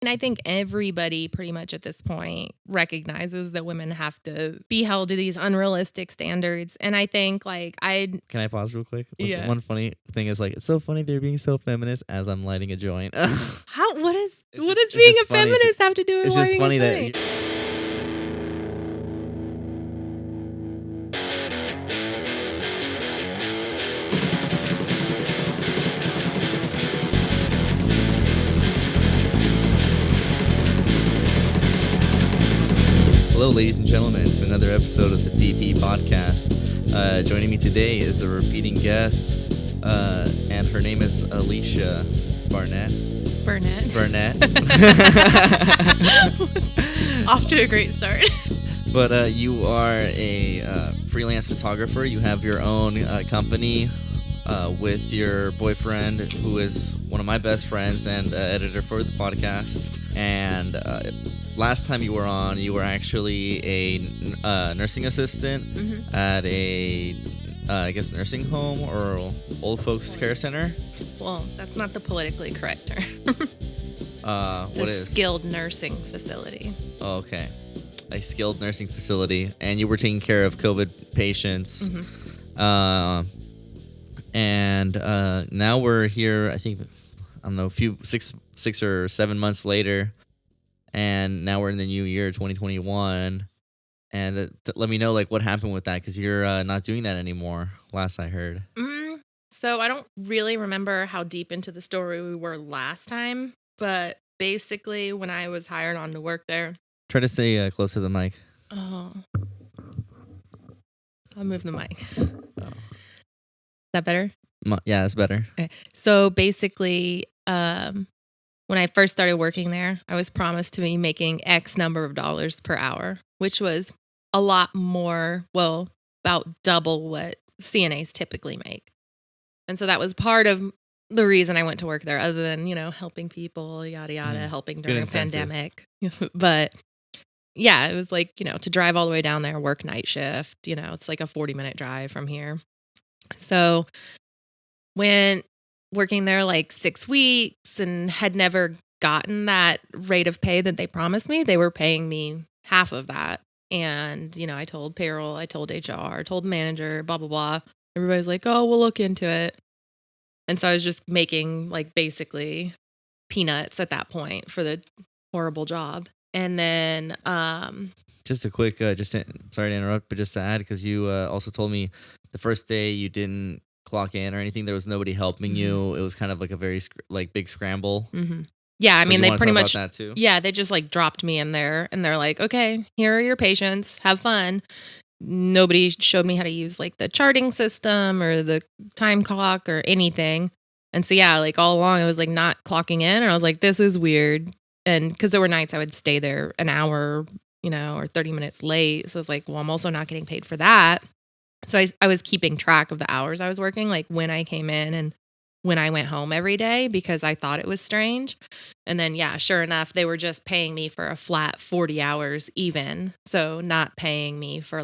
And I think everybody pretty much at this point recognizes that women have to be held to these unrealistic standards. And I think Can I pause real quick? Yeah. One funny thing is it's so funny they're being so feminist as I'm lighting a joint. what does It's being just a funny. feminist have to do with It's just lighting funny a that joint? Hello, ladies and gentlemen, to another episode of the DP podcast. Joining me today is a repeating guest, and her name is Alicia Burnett. Off to a great start. But you are a freelance photographer. You have your own company with your boyfriend, who is one of my best friends and editor for the podcast. And last time you were on, you were actually a nursing assistant at a, I guess, nursing home or old folks care center. Well, that's not the politically correct term. It's What a is? skilled nursing facility. Oh, okay. A skilled nursing facility, and you were taking care of COVID patients. And now we're here, I think, I don't know, six or 7 months later, and now we're in the new year, 2021. And let me know what happened with that, because you're not doing that anymore, last I heard. So I don't really remember how deep into the story we were last time, but basically when I was hired on to work there. Try to stay close to the mic. Oh. I'll move the mic. Oh. Is that better? Yeah, it's better. Okay. So basically, when I first started working there, I was promised to be making X number of dollars per hour, which was a lot more, well, about double what CNAs typically make. And so that was part of the reason I went to work there, other than, helping people, yada, yada, helping during a pandemic. But yeah, it was to drive all the way down there, work night shift, it's like a 40-minute drive from here. So when working there 6 weeks and had never gotten that rate of pay that they promised me, they were paying me half of that. And, I told payroll, I told HR, I told the manager, blah, blah, blah. Everybody's like, oh, we'll look into it. And so I was just making basically peanuts at that point for the horrible job. And then just a quick, sorry to interrupt, but just to add, because you also told me the first day you didn't clock in or anything, there was nobody helping you. It was kind of a very big scramble. Yeah, I so mean, they pretty much that too? Yeah, they just dropped me in there, and they're like, okay, here are your patients, have fun. Nobody showed me how to use the charting system or the time clock or anything. And so yeah, all along I was not clocking in, and I was like, this is weird. And because there were nights I would stay there an hour, or 30 minutes late. So I was like, well, I'm also not getting paid for that. So I was keeping track of the hours I was working, when I came in and when I went home every day, because I thought it was strange. And then, yeah, sure enough, they were just paying me for a flat 40 hours even. So not paying me for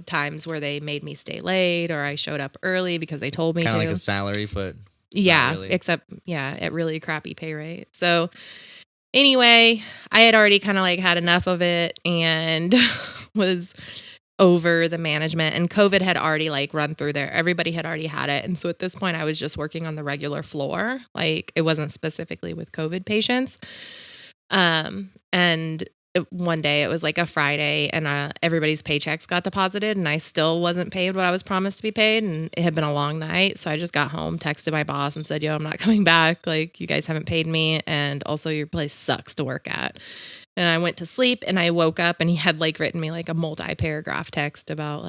times where they made me stay late or I showed up early because they told me to. Kind of like a salary, but yeah, really. Except, yeah, at really crappy pay rate. So anyway, I had already kind of had enough of it and was over the management, and COVID had already run through there. Everybody had already had it. And so at this point I was just working on the regular floor. It wasn't specifically with COVID patients. And one day it was a Friday, and everybody's paychecks got deposited, and I still wasn't paid what I was promised to be paid. And it had been a long night. So I just got home, texted my boss and said, yo, I'm not coming back. You guys haven't paid me. And also your place sucks to work at. And I went to sleep, and I woke up, and he had written me a multi-paragraph text about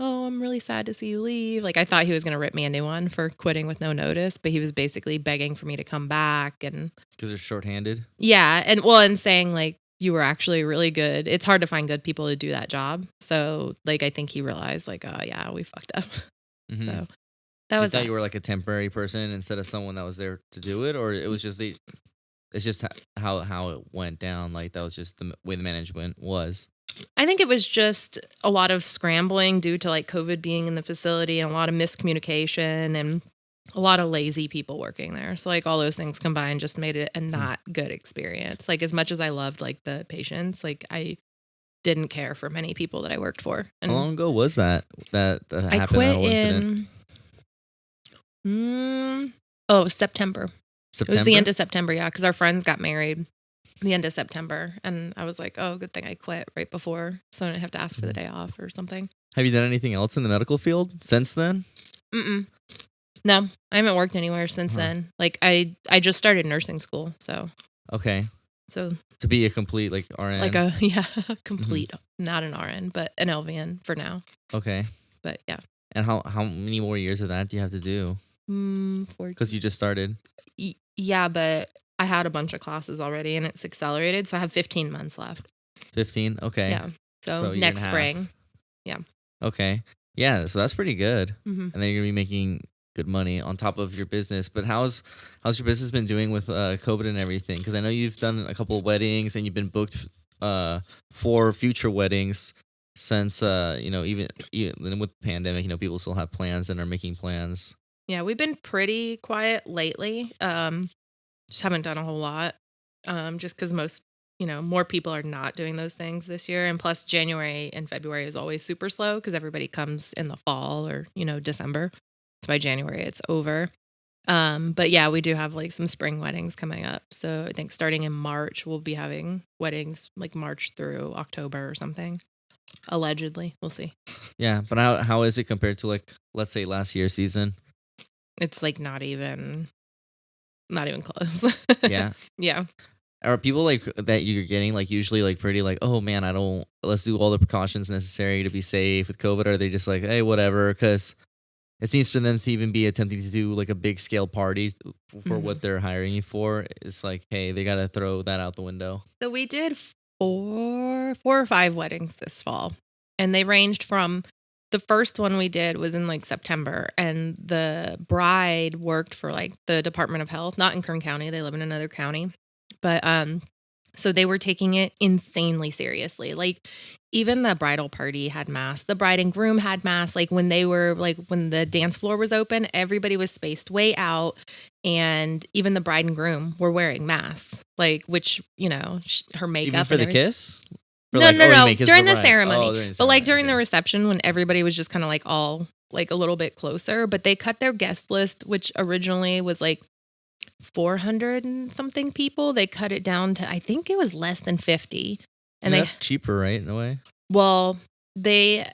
oh, I'm really sad to see you leave. I thought he was going to rip me a new one for quitting with no notice, but he was basically begging for me to come back. And because they're shorthanded. Yeah. And saying you were actually really good. It's hard to find good people to do that job. So I think he realized oh yeah, we fucked up. So that was. I thought you were a temporary person instead of someone that was there to do it, or it was just it's just how it went down. That was just the way the management was. I think it was just a lot of scrambling due to COVID being in the facility, and a lot of miscommunication. And a lot of lazy people working there. So like all those things combined just made it a not good experience. Like as much as I loved like the patients, like I didn't care for many people that I worked for. And How long ago was that happened? I That quit whole incident? September. September. It was the end of September, yeah, because our friends got married the end of September. And I was like, oh, good thing I quit right before, so I didn't have to ask for the day off or something. Have you done anything else in the medical field since then? No, I haven't worked anywhere since then. Like I just started nursing school, so Okay. So to be a complete like RN. like complete, not an RN, but an LVN for now. Okay. But yeah. And how many more years of that do you have to do? Because you just started. Yeah, but I had a bunch of classes already, and it's accelerated, so I have 15 months left. 15? Okay. Yeah. So next spring. Yeah. Okay. Yeah. So that's pretty good. Mm-hmm. And then you're gonna be making good money on top of your business. But how's your business been doing with COVID and everything? Because I know you've done a couple of weddings and you've been booked for future weddings since even with the pandemic, people still have plans and are making plans. Yeah, we've been pretty quiet lately. Just haven't done a whole lot. Just because most more people are not doing those things this year, and plus January and February is always super slow because everybody comes in the fall or December. So by January it's over. But yeah, we do have like some spring weddings coming up. So I think starting in March we'll be having weddings like March through October or something. Allegedly, we'll see. Yeah, but how is it compared to like let's say last year's season? It's like not even close. Yeah. Yeah. Are people like that you're getting like usually like pretty like, oh man, let's do all the precautions necessary to be safe with COVID? Or are they just like, hey, whatever? Because it seems for them to even be attempting to do like a big scale party for what they're hiring you for. It's like, hey, they got to throw that out the window. So we did four or five weddings this fall, and they ranged from the first one we did was in like September, and the bride worked for like the Department of Health, not in Kern County. They live in another county. But so they were taking it insanely seriously. Like even the bridal party had masks. The bride and groom had masks. Like when the dance floor was open, everybody was spaced way out, and even the bride and groom were wearing masks. Like which her makeup even for the kiss. No. During the ceremony. But like during the reception when everybody was just kind of like all like a little bit closer, but they cut their guest list, which originally was like 400 and something people. They cut it down to, I think it was less than 50. And that's cheaper, right? In a way. Well, they,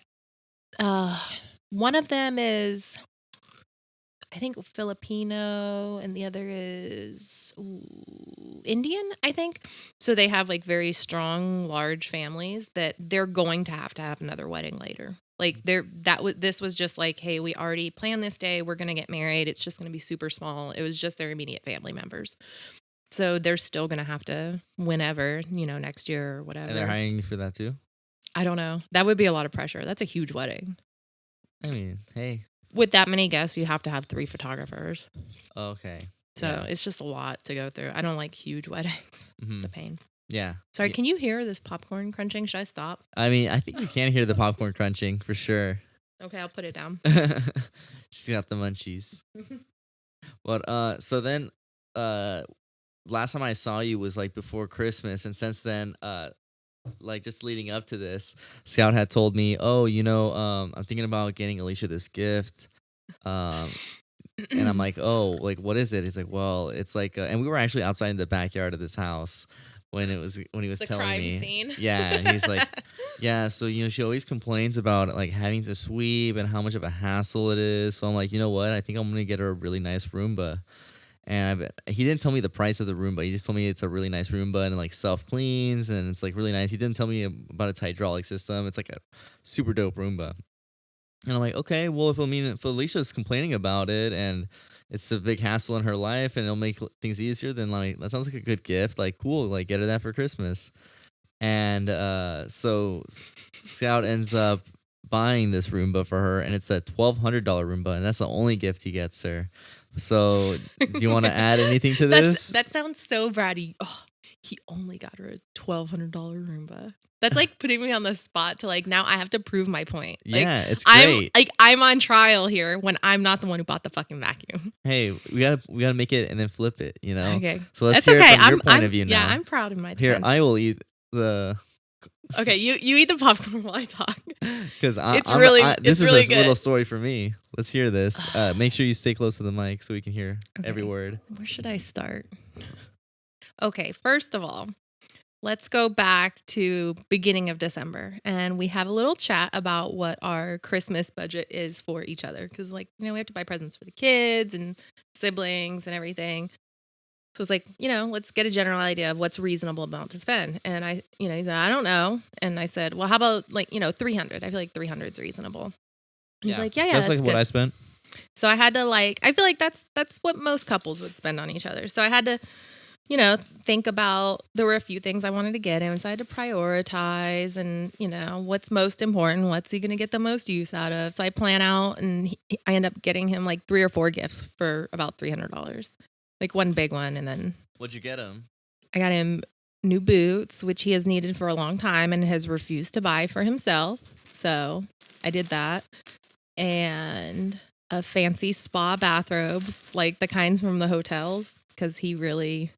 one of them is, I think Filipino, and the other is Indian, I think. So they have like very strong, large families that they're going to have another wedding later. Like this was just like, hey, we already planned this day. We're going to get married. It's just going to be super small. It was just their immediate family members. So they're still going to have to whenever, next year or whatever. And they're hiring you for that too? I don't know. That would be a lot of pressure. That's a huge wedding. I mean, hey. With that many guests, you have to have 3 photographers. Okay. So it's just a lot to go through. I don't like huge weddings. Mm-hmm. It's a pain. Yeah. Sorry, can you hear this popcorn crunching? Should I stop? I mean, I think you can hear the popcorn crunching for sure. Okay, I'll put it down. She's got the munchies. But so then last time I saw you was like before Christmas, and since then like just leading up to this, Scout had told me, oh, I'm thinking about getting Alicia this gift. And I'm like, oh, like what is it? He's like, well, it's like and we were actually outside in the backyard of this house when he was the telling crime me scene. Yeah, and he's like, yeah, so she always complains about like having to sweep and how much of a hassle it is. So I'm like, you know what, I think I'm gonna get her a really nice Roomba. And he didn't tell me the price of the Roomba. He just told me it's a really nice Roomba and it like self cleans and it's like really nice. He didn't tell me about its hydraulic system. It's like a super dope Roomba. And I'm like, okay, well, if Alicia's complaining about it and it's a big hassle in her life and it'll make things easier, then like that sounds like a good gift. Like, cool, like get her that for Christmas. And so Scout ends up buying this Roomba for her, and it's a $1,200 Roomba, and that's the only gift he gets her. So, do you want to add anything to this? That sounds so bratty. Oh, he only got her a $1,200 Roomba. That's like putting me on the spot to like, now I have to prove my point. Like, Yeah, it's great. I'm on trial here when I'm not the one who bought the fucking vacuum. Hey, we gotta make it and then flip it, you know? Okay. So let's That's hear okay. it from your point of view now. Yeah, I'm proud of my Here, defense. I will eat the... Okay, you eat the popcorn while I talk. Because It's this really is a good. little story for me. Let's hear this. Make sure you stay close to the mic so we can hear every word. Where should I start? Okay, first of all, let's go back to beginning of December, and we have a little chat about what our Christmas budget is for each other. Because, like, you know, we have to buy presents for the kids and siblings and everything. So it's like, you know, let's get a general idea of what's reasonable amount to spend. And I, you know, he said, I don't know. And I said, well, how about like, you know, 300? I feel like 300 is reasonable. He's like, yeah, That's like good. what I spent. So I had to like, I feel like that's what most couples would spend on each other. So I had to, you know, think about, there were a few things I wanted to get him. So I had to prioritize and, you know, what's most important, what's he going to get the most use out of. So I plan out and I end up getting him like 3 or 4 gifts for about $300. Like one big one. And then What'd you get him? I got him new boots, which he has needed for a long time and has refused to buy for himself. So I did that. And a fancy spa bathrobe, like the kinds from the hotels, because he really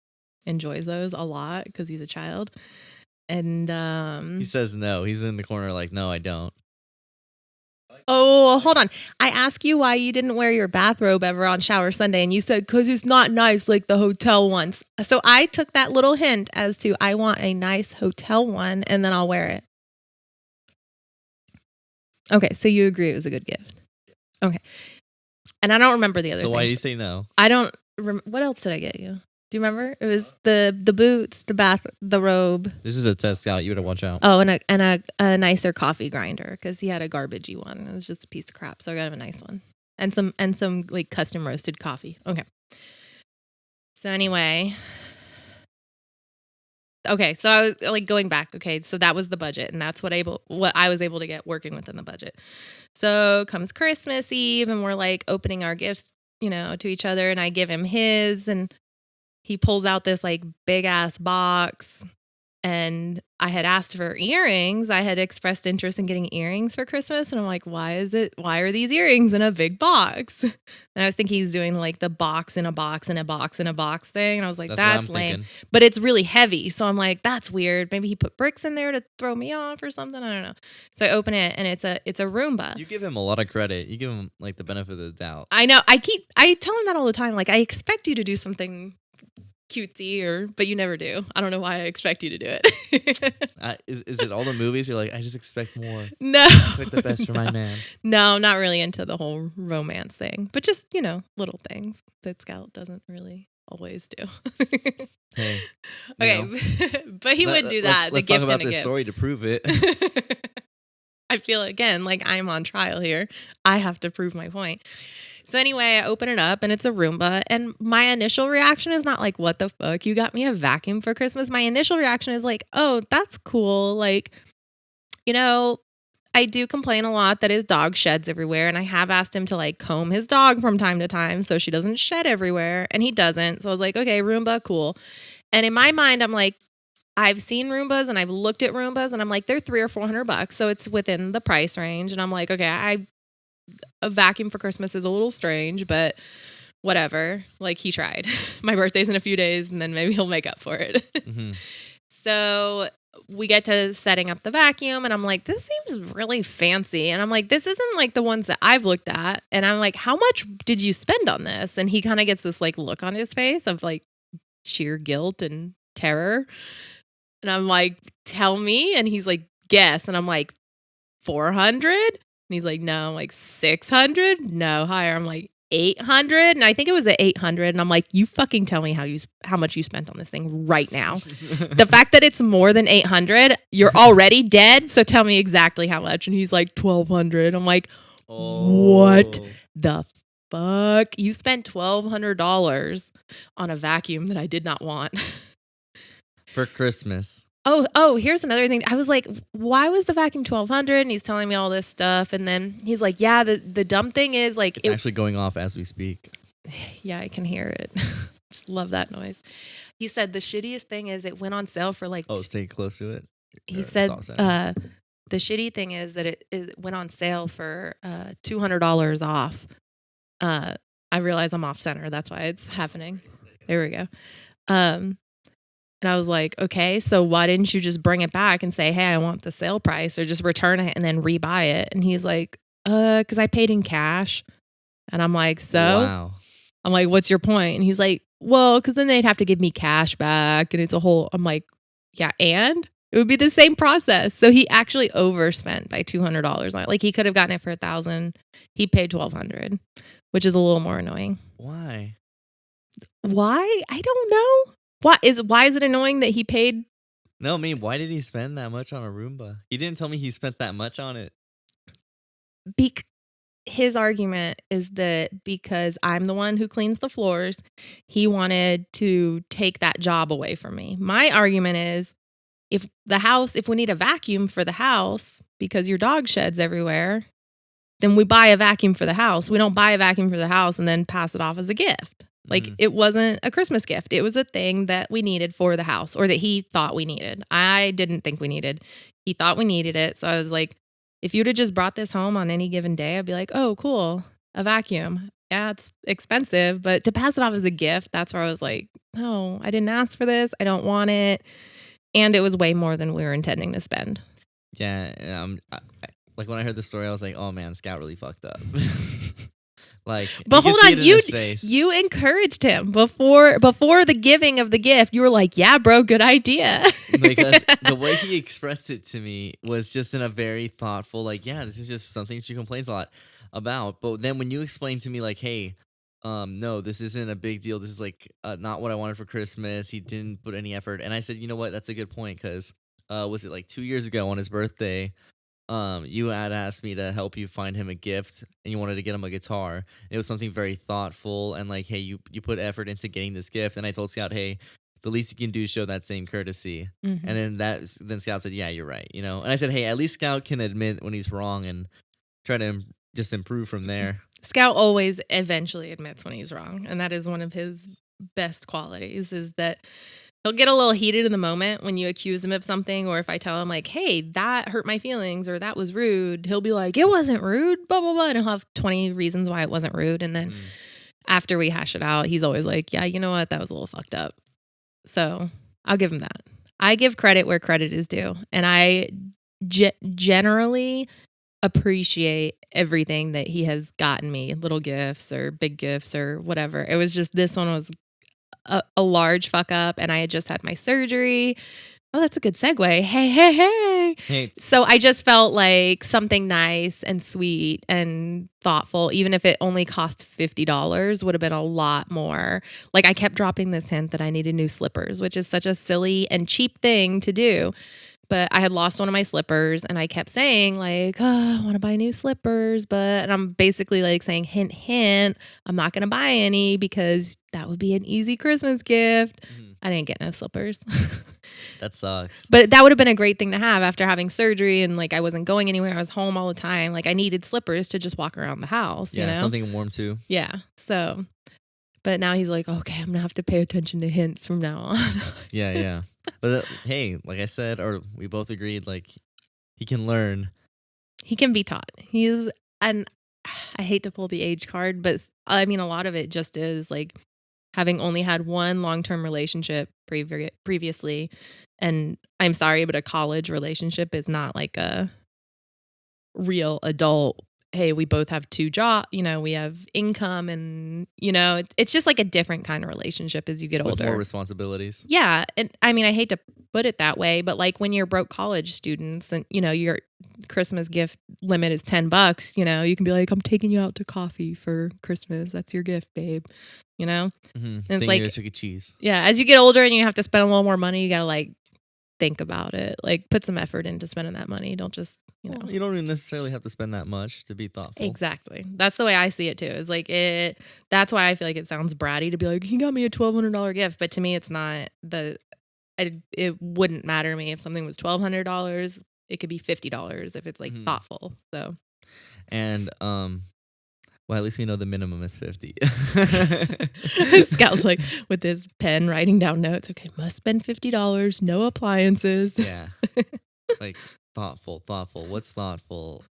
enjoys those a lot because he's a child. And He says no. He's in the corner like, no, I don't. oh, hold on. I asked you why you didn't wear your bathrobe ever on Shower Sunday, and you said because it's not nice like the hotel ones. So I took that little hint as to I want a nice hotel one, and then I'll wear it. Okay, so you agree it was a good gift. Okay. And I don't remember the other So things. why do you say no? I don't what else did I get you? Do you remember? It was the boots, the robe. This is a test out. You better watch out. Oh, and a nicer coffee grinder because he had a garbagey one. It was just a piece of crap. So I got him a nice one. And some like custom roasted coffee. Okay. So anyway. Okay, so I was like going back. Okay, so that was the budget, and that's what I was able to get working within the budget. So comes Christmas Eve, and we're like opening our gifts, you know, to each other, and I give him his, and he pulls out this like big ass box. And I had asked for earrings. I had expressed interest in getting earrings for Christmas. And I'm like, why are these earrings in a big box? And I was thinking he's doing like the box in a box in a box in a box thing. And I was like, that's lame. Thinking. But it's really heavy. So I'm like, that's weird. Maybe he put bricks in there to throw me off or something. I don't know. So I open it and it's a Roomba. You give him a lot of credit. You give him like the benefit of the doubt. I know. I tell him that all the time. Like, I expect you to do something cutesy but you never do. I don't know why I expect you to do it. Is it all the movies? You're like, I just expect more. No. I expect the best for my man. No, not really into the whole romance thing, but just, you know, little things that Scout doesn't really always do. Hey. Okay, but he would do that. Let's talk about this story to prove it. I feel again like I'm on trial here. I have to prove my point. So anyway, I open it up and it's a Roomba. And my initial reaction is not like, what the fuck? You got me a vacuum for Christmas? My initial reaction is like, oh, that's cool. Like, you know, I do complain a lot that his dog sheds everywhere. And I have asked him to like comb his dog from time to time so she doesn't shed everywhere. And he doesn't. So I was like, okay, Roomba, cool. And in my mind, I'm like, I've seen Roombas and I've looked at Roombas and I'm like, they're $300 or $400. So it's within the price range. And I'm like, okay, a vacuum for Christmas is a little strange, but whatever. Like, he tried. My birthday's in a few days and then maybe he'll make up for it. Mm-hmm. So we get to setting up the vacuum and I'm like, this seems really fancy. And I'm like, this isn't like the ones that I've looked at. And I'm like, how much did you spend on this? And he kind of gets this like look on his face of like sheer guilt and terror. And I'm like, tell me. And he's like, guess. And I'm like, 400? And he's like, no. I'm like, 600? No, higher. I'm like, 800? And I think it was at 800. And I'm like, you fucking tell me how much you spent on this thing right now. The fact that it's more than 800, you're already dead. So tell me exactly how much. And he's like, 1,200. I'm like, what the fuck? You spent $1,200 on a vacuum that I did not want. For Christmas. Oh, here's another thing. I was like, why was the vacuum $1,200? And he's telling me all this stuff. And then he's like, yeah, the dumb thing is like... It's actually going off as we speak. Yeah, I can hear it. Just love that noise. He said the shittiest thing is it went on sale for like. Oh, stay close to it. He Or said it's off-center. the shitty thing is that it went on sale for $200 off. I realize I'm off center. That's why it's happening. There we go. And I was like, okay, so why didn't you just bring it back and say, hey, I want the sale price, or just return it and then rebuy it? And he's like, because I paid in cash. And I'm like, so? Wow. I'm like, what's your point? And he's like, well, because then they'd have to give me cash back. And it's a whole, I'm like, yeah, and? It would be the same process. So he actually overspent by $200 on it. Like he could have gotten it for $1,000. He paid $1,200, which is a little more annoying. Why? Why? I don't know. Why is it annoying that he paid? No, I mean, why did he spend that much on a Roomba? He didn't tell me he spent that much on it. His argument is that because I'm the one who cleans the floors, he wanted to take that job away from me. My argument is if we need a vacuum for the house because your dog sheds everywhere, then we buy a vacuum for the house. We don't buy a vacuum for the house and then pass it off as a gift. Like it wasn't a Christmas gift. It was a thing that we needed for the house, or that he thought we needed. I didn't think we needed. He thought we needed it. So I was like, if you'd have just brought this home on any given day, I'd be like, oh, cool, a vacuum. Yeah, it's expensive, but to pass it off as a gift, that's where I was like, no, I didn't ask for this. I don't want it. And it was way more than we were intending to spend. Yeah, like when I heard the story, I was like, oh man, Scout really fucked up. Like, but hold on, you encouraged him before the giving of the gift. You were like, yeah, bro, good idea. Because the way he expressed it to me was just in a very thoughtful, like, yeah, this is just something she complains a lot about. But then when you explained to me, like, hey, no, this isn't a big deal. This is like not what I wanted for Christmas. He didn't put any effort. And I said, you know what? That's a good point. Because was it like 2 years ago on his birthday? You had asked me to help you find him a gift, and you wanted to get him a guitar. It was something very thoughtful, and like, hey, you put effort into getting this gift. And I told Scout, hey, the least you can do is show that same courtesy. Mm-hmm. And then Scout said, yeah, you're right, And I said, hey, at least Scout can admit when he's wrong and try to just improve from there. Scout always eventually admits when he's wrong, and that is one of his best qualities, is that he'll get a little heated in the moment when you accuse him of something, or if I tell him like, hey, that hurt my feelings, or that was rude, he'll be like, it wasn't rude, blah, blah, blah, and he'll have 20 reasons why it wasn't rude. And then after we hash it out, he's always like, yeah, you know what, that was a little fucked up. So I'll give him that. I give credit where credit is due, and I generally appreciate everything that he has gotten me, little gifts or big gifts or whatever. It was just, this one was a large fuck up, and I had just had my surgery. Oh, that's a good segue. Hey. So I just felt like something nice and sweet and thoughtful, even if it only cost $50, would have been a lot more. Like, I kept dropping this hint that I needed new slippers, which is such a silly and cheap thing to do. But I had lost one of my slippers, and I kept saying like, oh, I want to buy new slippers. And I'm basically like saying, hint, hint, I'm not going to buy any because that would be an easy Christmas gift. Mm-hmm. I didn't get no slippers. That sucks. But that would have been a great thing to have after having surgery, and like I wasn't going anywhere. I was home all the time. Like I needed slippers to just walk around the house. Yeah, something warm too. Yeah. So, but now he's like, okay, I'm going to have to pay attention to hints from now on. Yeah. But hey, like I said, or we both agreed, like he can learn. He can be taught. And I hate to pull the age card, but I mean, a lot of it just is like having only had one long-term relationship previously. And I'm sorry, but a college relationship is not like a real adult. Hey, we both have two jobs, we have income, and, it's just like a different kind of relationship as you get older. With more responsibilities. Yeah. And I mean, I hate to put it that way, but like when you're broke college students and, your Christmas gift limit is $10, you can be like, I'm taking you out to coffee for Christmas. That's your gift, babe. Mm-hmm. And it's like Chuck E. Cheese. Yeah. As you get older and you have to spend a little more money, you got to like think about it, like put some effort into spending that money. Don't just, Well, you don't even necessarily have to spend that much to be thoughtful. Exactly. That's the way I see it too. Is like that's why I feel like it sounds bratty to be like, he got me a $1,200 gift, but to me it's not. It wouldn't matter to me if something was $1,200. It could be $50 if it's like thoughtful. So, and Well, at least we know the minimum is 50. Scout's like with his pen writing down notes. Okay, must spend $50. No appliances. Yeah. Like thoughtful. What's thoughtful?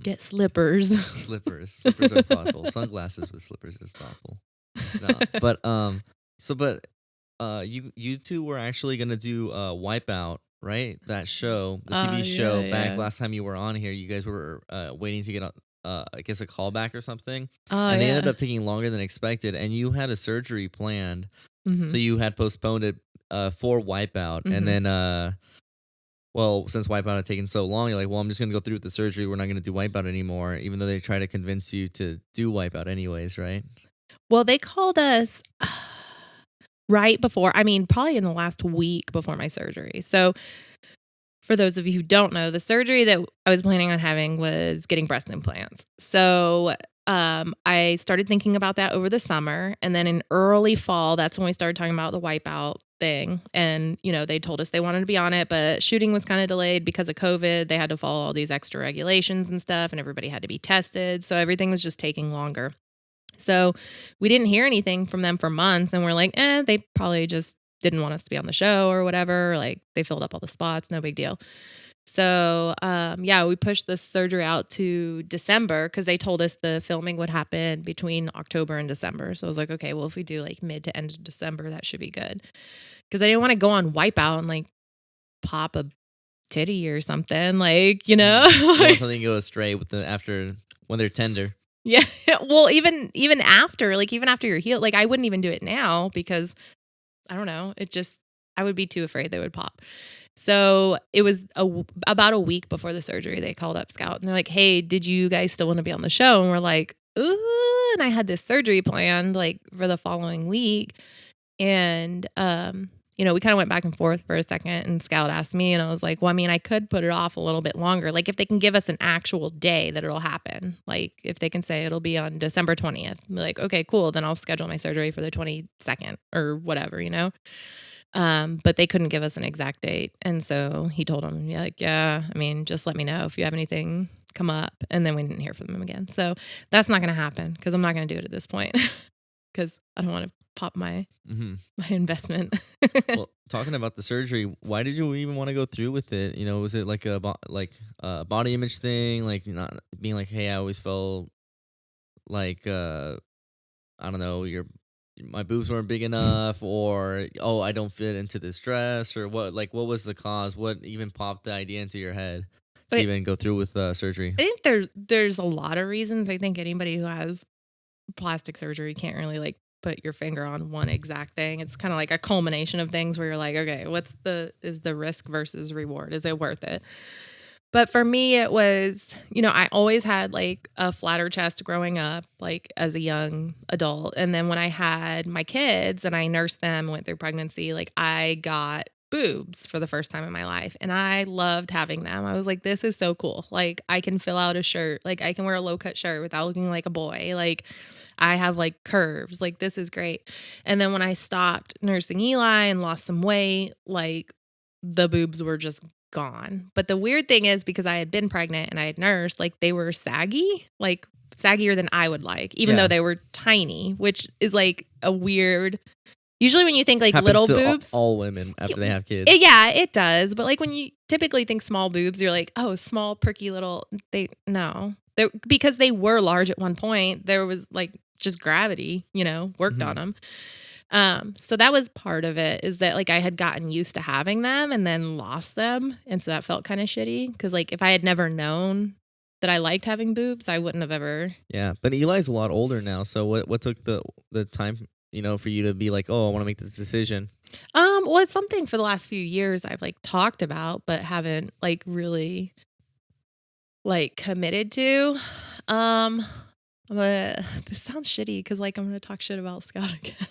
Get slippers. Slippers are thoughtful. Sunglasses with slippers is thoughtful. No, but you two were actually gonna do Wipeout, right? That show, the TV show back last time you were on here. You guys were waiting to get I guess a callback or something, and they ended up taking longer than expected. And you had a surgery planned, so you had postponed it for Wipeout, and then well, since Wipeout had taken so long, you're like, well, I'm just gonna go through with the surgery. We're not gonna do Wipeout anymore, even though they try to convince you to do Wipeout anyways, right? Well, they called us right before, probably in the last week before my surgery. So for those of you who don't know, the surgery that I was planning on having was getting breast implants. So I started thinking about that over the summer. And then in early fall, that's when we started talking about the Wipeout thing. And, they told us they wanted to be on it, but shooting was kind of delayed because of COVID. They had to follow all these extra regulations and stuff, and everybody had to be tested. So everything was just taking longer. So we didn't hear anything from them for months, and we're like, they probably just didn't want us to be on the show or whatever. Like, they filled up all the spots, no big deal. So, we pushed the surgery out to December because they told us the filming would happen between October and December. So I was like, okay, well, if we do like mid to end of December, that should be good. Because I didn't want to go on Wipeout and like pop a titty or something, like, You don't want something to go astray with when they're tender. Yeah. Well, even after you're healed, like, I wouldn't even do it now because I don't know. I would be too afraid they would pop. So it was about a week before the surgery, they called up Scout and they're like, hey, did you guys still want to be on the show? And we're like, ooh, and I had this surgery planned like for the following week. And, we kind of went back and forth for a second, and Scout asked me, and I was like, well, I could put it off a little bit longer. Like, if they can give us an actual day that it'll happen, like if they can say it'll be on December 20th, I'm like, okay, cool. Then I'll schedule my surgery for the 22nd or whatever, but they couldn't give us an exact date. And so he told them, just let me know if you have anything come up. And then we didn't hear from them again. So that's not going to happen because I'm not going to do it at this point because I don't want to pop my investment. Well, talking about the surgery, why did you even want to go through with it? Was it like a body image thing, like not being like, hey, I always felt like I don't know, my boobs weren't big enough, or I don't fit into this dress, or what? Like, what was the cause? What even popped the idea into your head to even go through with surgery? I think there's a lot of reasons. I think anybody who has plastic surgery can't really like put your finger on one exact thing. It's kind of like a culmination of things where you're like, okay, is the risk versus reward? Is it worth it? But for me, it was, I always had like a flatter chest growing up, like as a young adult. And then when I had my kids and I nursed them, went through pregnancy, like I got boobs for the first time in my life. And I loved having them. I was like, this is so cool. Like, I can fill out a shirt. Like, I can wear a low cut shirt without looking like a boy. Like, I have like curves. Like, this is great. And then when I stopped nursing Eli and lost some weight, like the boobs were just gone. But the weird thing is, because I had been pregnant and I had nursed, like they were saggy, like saggier than I would like, even though they were tiny, which is like a weird. Usually when you think like happens little to boobs, all women after they have kids. Yeah, it does. But like when you typically think small boobs, you're like, oh, small, pricky little. Because they were large at one point. There was like just gravity, worked on them. So that was part of it, is that like I had gotten used to having them and then lost them. And so that felt kind of shitty because like if I had never known that I liked having boobs, I wouldn't have ever. Yeah. But Eli's a lot older now. So what took the time, for you to be like, oh, I want to make this decision? Well, it's something for the last few years I've like talked about, but haven't like really like committed to. This sounds shitty because like I'm going to talk shit about Scout again.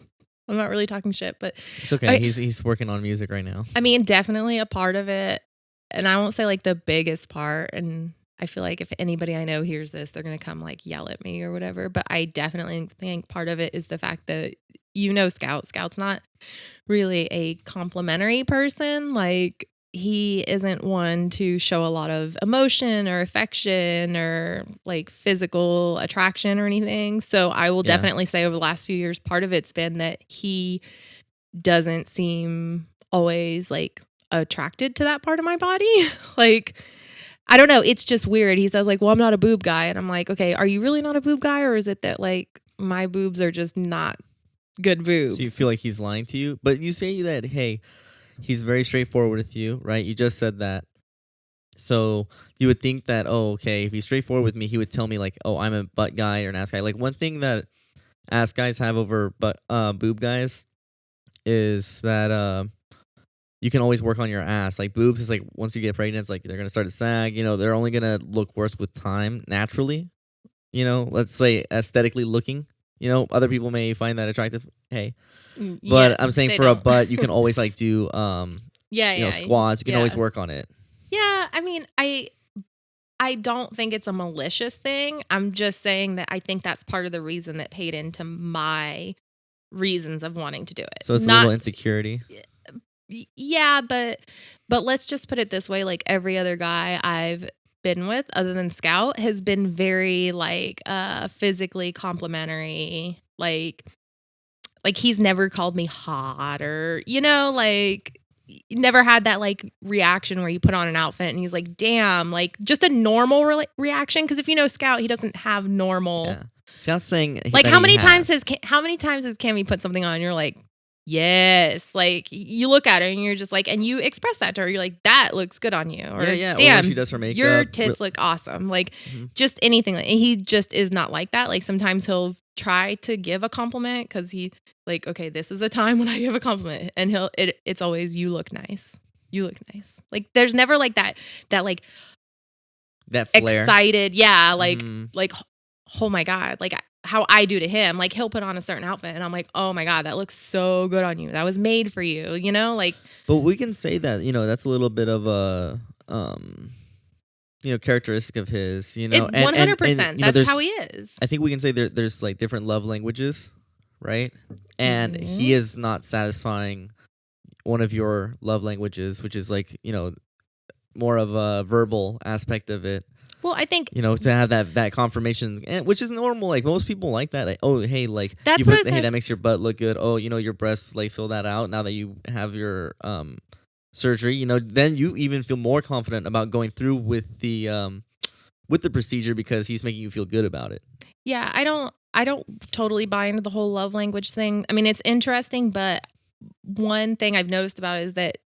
I'm not really talking shit, but it's okay. He's working on music right now. Definitely a part of it. And I won't say like the biggest part. And I feel like if anybody I know hears this, they're going to come like yell at me or whatever. But I definitely think part of it is the fact that, Scout's not really a complimentary person. Like, he isn't one to show a lot of emotion or affection or like physical attraction or anything. So I will definitely say over the last few years, part of it's been that he doesn't seem always like attracted to that part of my body. Like, I don't know. It's just weird. He says like, well, I'm not a boob guy. And I'm like, okay, are you really not a boob guy? Or is it that like my boobs are just not good boobs? So you feel like he's lying to you? But you say that, hey, he's very straightforward with you, right? You just said that. So you would think that, oh, okay, if he's straightforward with me, he would tell me like, oh, I'm a butt guy or an ass guy. Like one thing that ass guys have over boob guys is that you can always work on your ass. Like boobs is like once you get pregnant, it's like they're gonna start to sag. You know, they're only gonna look worse with time naturally. You know, let's say aesthetically looking. You know, other people may find that attractive. Hey. But I'm saying for a butt, you can always like do squats. You can always work on it. Yeah, I mean, I don't think it's a malicious thing. I'm just saying that I think that's part of the reason that paid into my reasons of wanting to do it. So it's a little insecurity. Yeah, but let's just put it this way: like every other guy I've been with, other than Scout, has been very like physically complimentary, like he's never called me hot or, you know, like never had that like reaction where you put on an outfit and he's like, damn, like just a normal reaction. Because if you know Scout, he doesn't have normal. Yeah. Scout's saying like how many times has Cammy put something on and you're like, yes, like you look at her and you're just like, and you express that to her. You're like, that looks good on you. Or damn, or she does her makeup. Your tits look awesome. Like just anything. He just is not like that. Like sometimes he'll try to give a compliment because he like, okay, this is a time when I give a compliment, and it's always, you look nice. You look nice. Like there's never like that like that flare. Excited. Yeah. Like, oh my God. Like how I do to him, like he'll put on a certain outfit and I'm like, oh my God, that looks so good on you. That was made for you, you know, like. But we can say that, you know, that's a little bit of a, you know, characteristic of his, you know. 100%. That's how he is. I think we can say there's like different love languages, right? And he is not satisfying one of your love languages, which is like, you know, more of a verbal aspect of it. Well, I think, you know, to have that confirmation, which is normal. Like most people like that. Like, oh, hey, like that's hey, that makes your butt look good. Oh, you know, your breasts like fill that out now that you have your surgery. You know, then you even feel more confident about going through with the procedure because he's making you feel good about it. Yeah, I don't totally buy into the whole love language thing. I mean, it's interesting, but one thing I've noticed about it is that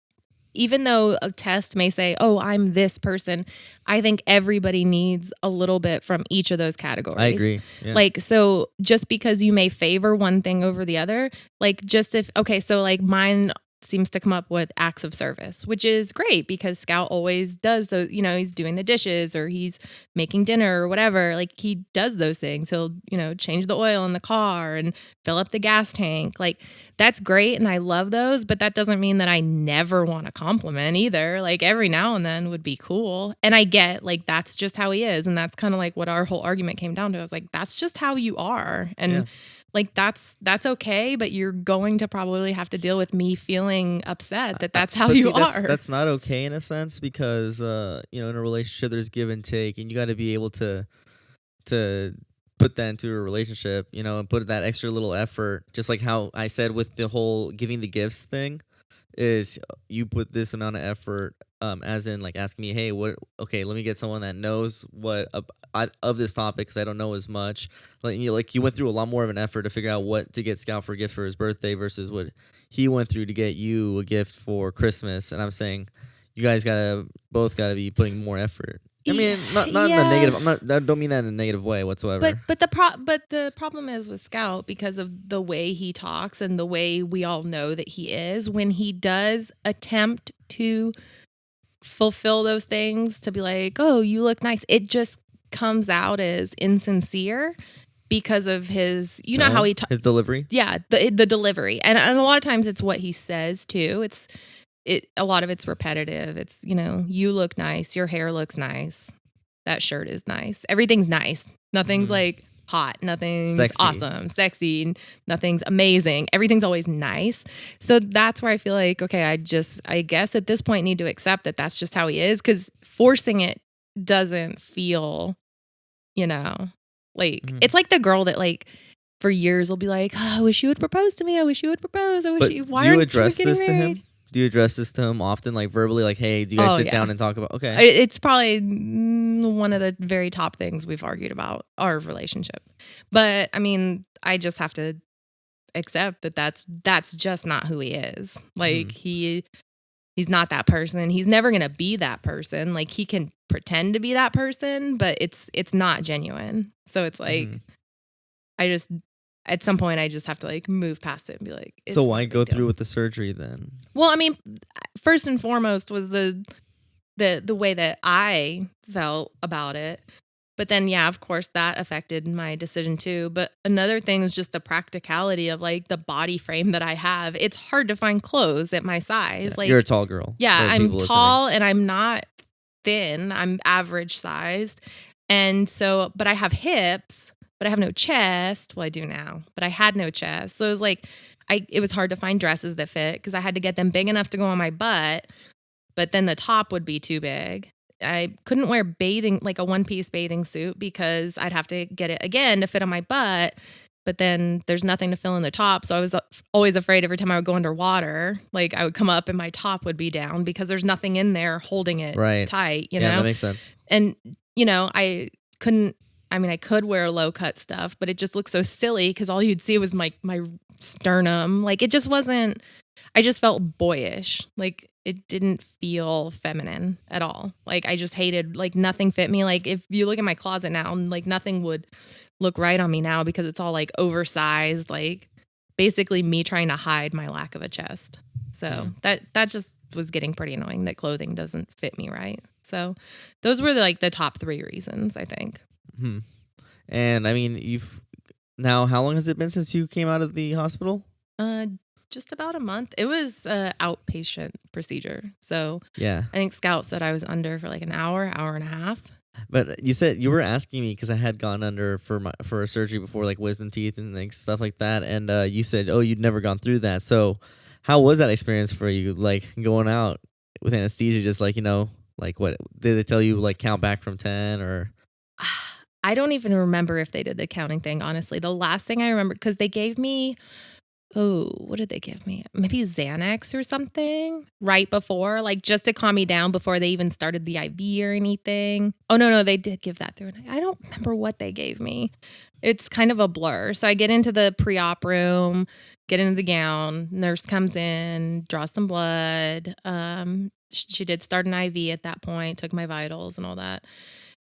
even though a test may say, oh, I'm this person, I think everybody needs a little bit from each of those categories. I agree. Yeah. Like, so just because you may favor one thing over the other, like so like mine seems to come up with acts of service, which is great because Scout always does those, you know, he's doing the dishes or he's making dinner or whatever. Like he does those things. He'll, you know, change the oil in the car and fill up the gas tank. Like that's great. And I love those, but that doesn't mean that I never want a compliment either. Like every now and then would be cool. And I get like, that's just how he is. And that's kind of like what our whole argument came down to. I was like, that's just how you are. And like that's okay, but you're going to probably have to deal with me feeling upset that that's how you are. That's not okay in a sense because you know, in a relationship there's give and take, and you got to be able to put that into a relationship, you know, and put that extra little effort. Just like how I said with the whole giving the gifts thing, is you put this amount of effort, as in like asking me, hey, let me get someone that knows what of this topic because I don't know as much. Like you went through a lot more of an effort to figure out what to get Scout for a gift for his birthday versus what he went through to get you a gift for Christmas. And I'm saying you guys both gotta be putting more effort. I mean, not in a negative. I don't mean that in a negative way whatsoever. But the problem is with Scout, because of the way he talks and the way we all know that he is, when he does attempt to fulfill those things, to be like, oh, you look nice, it just comes out as insincere because of his, you know how he talks, his delivery. Yeah, the delivery, and a lot of times it's what he says too. A lot of it's repetitive. It's, you know, you look nice, your hair looks nice, that shirt is nice, everything's nice. Nothing's like hot, nothing's Sexy. awesome, sexy, nothing's amazing. Everything's always nice. So that's where I feel like, okay, I guess at this point need to accept that that's just how he is, because forcing it doesn't feel, like it's like the girl that like for years will be like, oh, I wish you would propose to me. I wish you would propose. I wish But you. do Why you aren't address you getting this to him? married? Do you address this to him often, like verbally, like, hey, do you guys Oh, sit yeah. down and talk about? Okay. It's probably one of the very top things we've argued about our relationship. But I mean, I just have to accept that that's just not who he is. Like he's not that person. He's never going to be that person. Like he can pretend to be that person, but it's not genuine. So it's like at some point I just have to like move past it and be like, so why go through with the surgery then? Well, I mean, first and foremost was the way that I felt about it. But then, yeah, of course, that affected my decision too. But another thing was just the practicality of like the body frame that I have. It's hard to find clothes at my size. Yeah, like you're a tall girl. Yeah, I'm tall and I'm not thin. I'm average sized. And so, but I have hips, but I have no chest. Well, I do now, but I had no chest. So it was like, it was hard to find dresses that fit because I had to get them big enough to go on my butt, but then the top would be too big. I couldn't wear like a one-piece bathing suit because I'd have to get it again to fit on my butt. But then there's nothing to fill in the top. So I was always afraid every time I would go underwater, like I would come up and my top would be down because there's nothing in there holding it tight, you know? Yeah, that makes sense. And, I could wear low cut stuff, but it just looked so silly because all you'd see was my sternum. Like it just wasn't, I just felt boyish. Like it didn't feel feminine at all. Like I just hated, like nothing fit me. Like if you look at my closet now, like nothing would look right on me now because it's all like oversized, like basically me trying to hide my lack of a chest. So that just was getting pretty annoying that clothing doesn't fit me right. So those were the top 3 reasons, I think. And I mean, how long has it been since you came out of the hospital? Just about a month. It was an outpatient procedure. So yeah, I think Scout said I was under for like an hour and a half. But you said you were asking me because I had gone under for a surgery before, like wisdom teeth and like stuff like that. And you said, oh, you'd never gone through that. So how was that experience for you? Like going out with anesthesia, just like, like what did they tell you, like count back from 10 or? I don't even remember if they did the counting thing, honestly. The last thing I remember, because they gave me, what did they give me? Maybe Xanax or something right before, like just to calm me down before they even started the IV or anything. Oh, no, they did give that through. I don't remember what they gave me. It's kind of a blur. So I get into the pre-op room, get into the gown, nurse comes in, draws some blood. She did start an IV at that point, took my vitals and all that.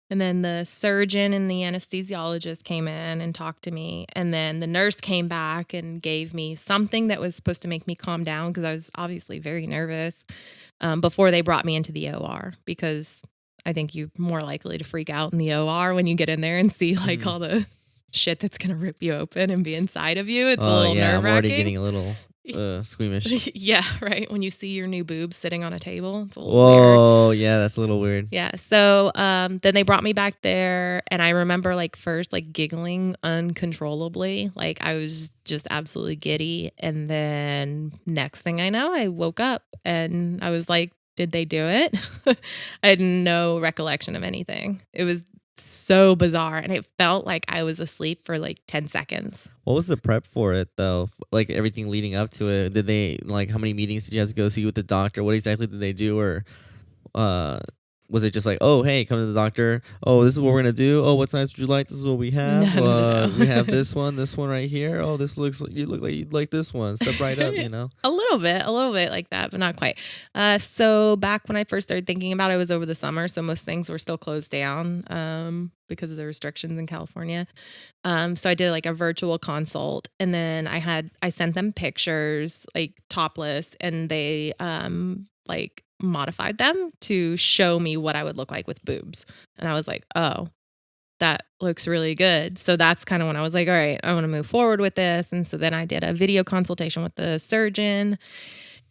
And then the surgeon and the anesthesiologist came in and talked to me. And then the nurse came back and gave me something that was supposed to make me calm down because I was obviously very nervous before they brought me into the OR, because I think you're more likely to freak out in the OR when you get in there and see like all the shit that's going to rip you open and be inside of you. It's a little nerve-wracking. I'm already getting a little squeamish. Yeah, right. When you see your new boobs sitting on a table, it's a little weird. Whoa, yeah, that's a little weird. Yeah. So then they brought me back there, and I remember like first like giggling uncontrollably, like I was just absolutely giddy. And then next thing I know, I woke up and I was like, did they do it? I had no recollection of anything. It was so bizarre, and it felt like I was asleep for like 10 seconds. What was the prep for it though? Like everything leading up to it, did they, like, how many meetings did you have to go see with the doctor? What exactly did they do? Or was it just like, oh, hey, come to the doctor, oh, this is what we're gonna do, oh, what size would you like, this is what we have, No. we have this one right here, oh, this looks like you look like you'd like this one, step right up, A little bit like that, but not quite. So back when I first started thinking about it, it was over the summer, so most things were still closed down because of the restrictions in California. So I did like a virtual consult, and then I sent them pictures, like topless, and they like modified them to show me what I would look like with boobs. And I was like, oh, that looks really good. So that's kind of when I was like, all right, I want to move forward with this. And so then I did a video consultation with the surgeon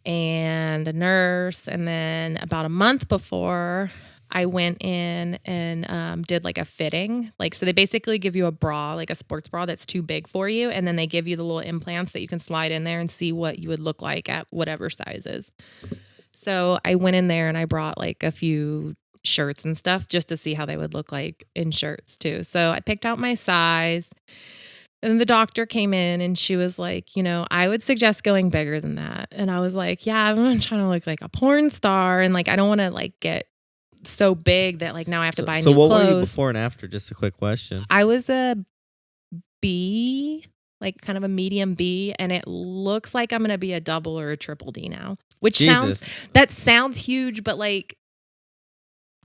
and a nurse. And then about a month before I went in and did like a fitting. Like, so they basically give you a bra, like a sports bra that's too big for you. And then they give you the little implants that you can slide in there and see what you would look like at whatever sizes. So I went in there and I brought like a few shirts and stuff just to see how they would look like in shirts too. So I picked out my size. And then the doctor came in and she was like, I would suggest going bigger than that. And I was like, yeah, I'm trying to look like a porn star. And like, I don't want to like get so big that like now I have to buy new clothes. So what were you before and after? Just a quick question. I was a B, like kind of a medium B. And it looks like I'm going to be a double or a triple D now, which sounds huge, but like,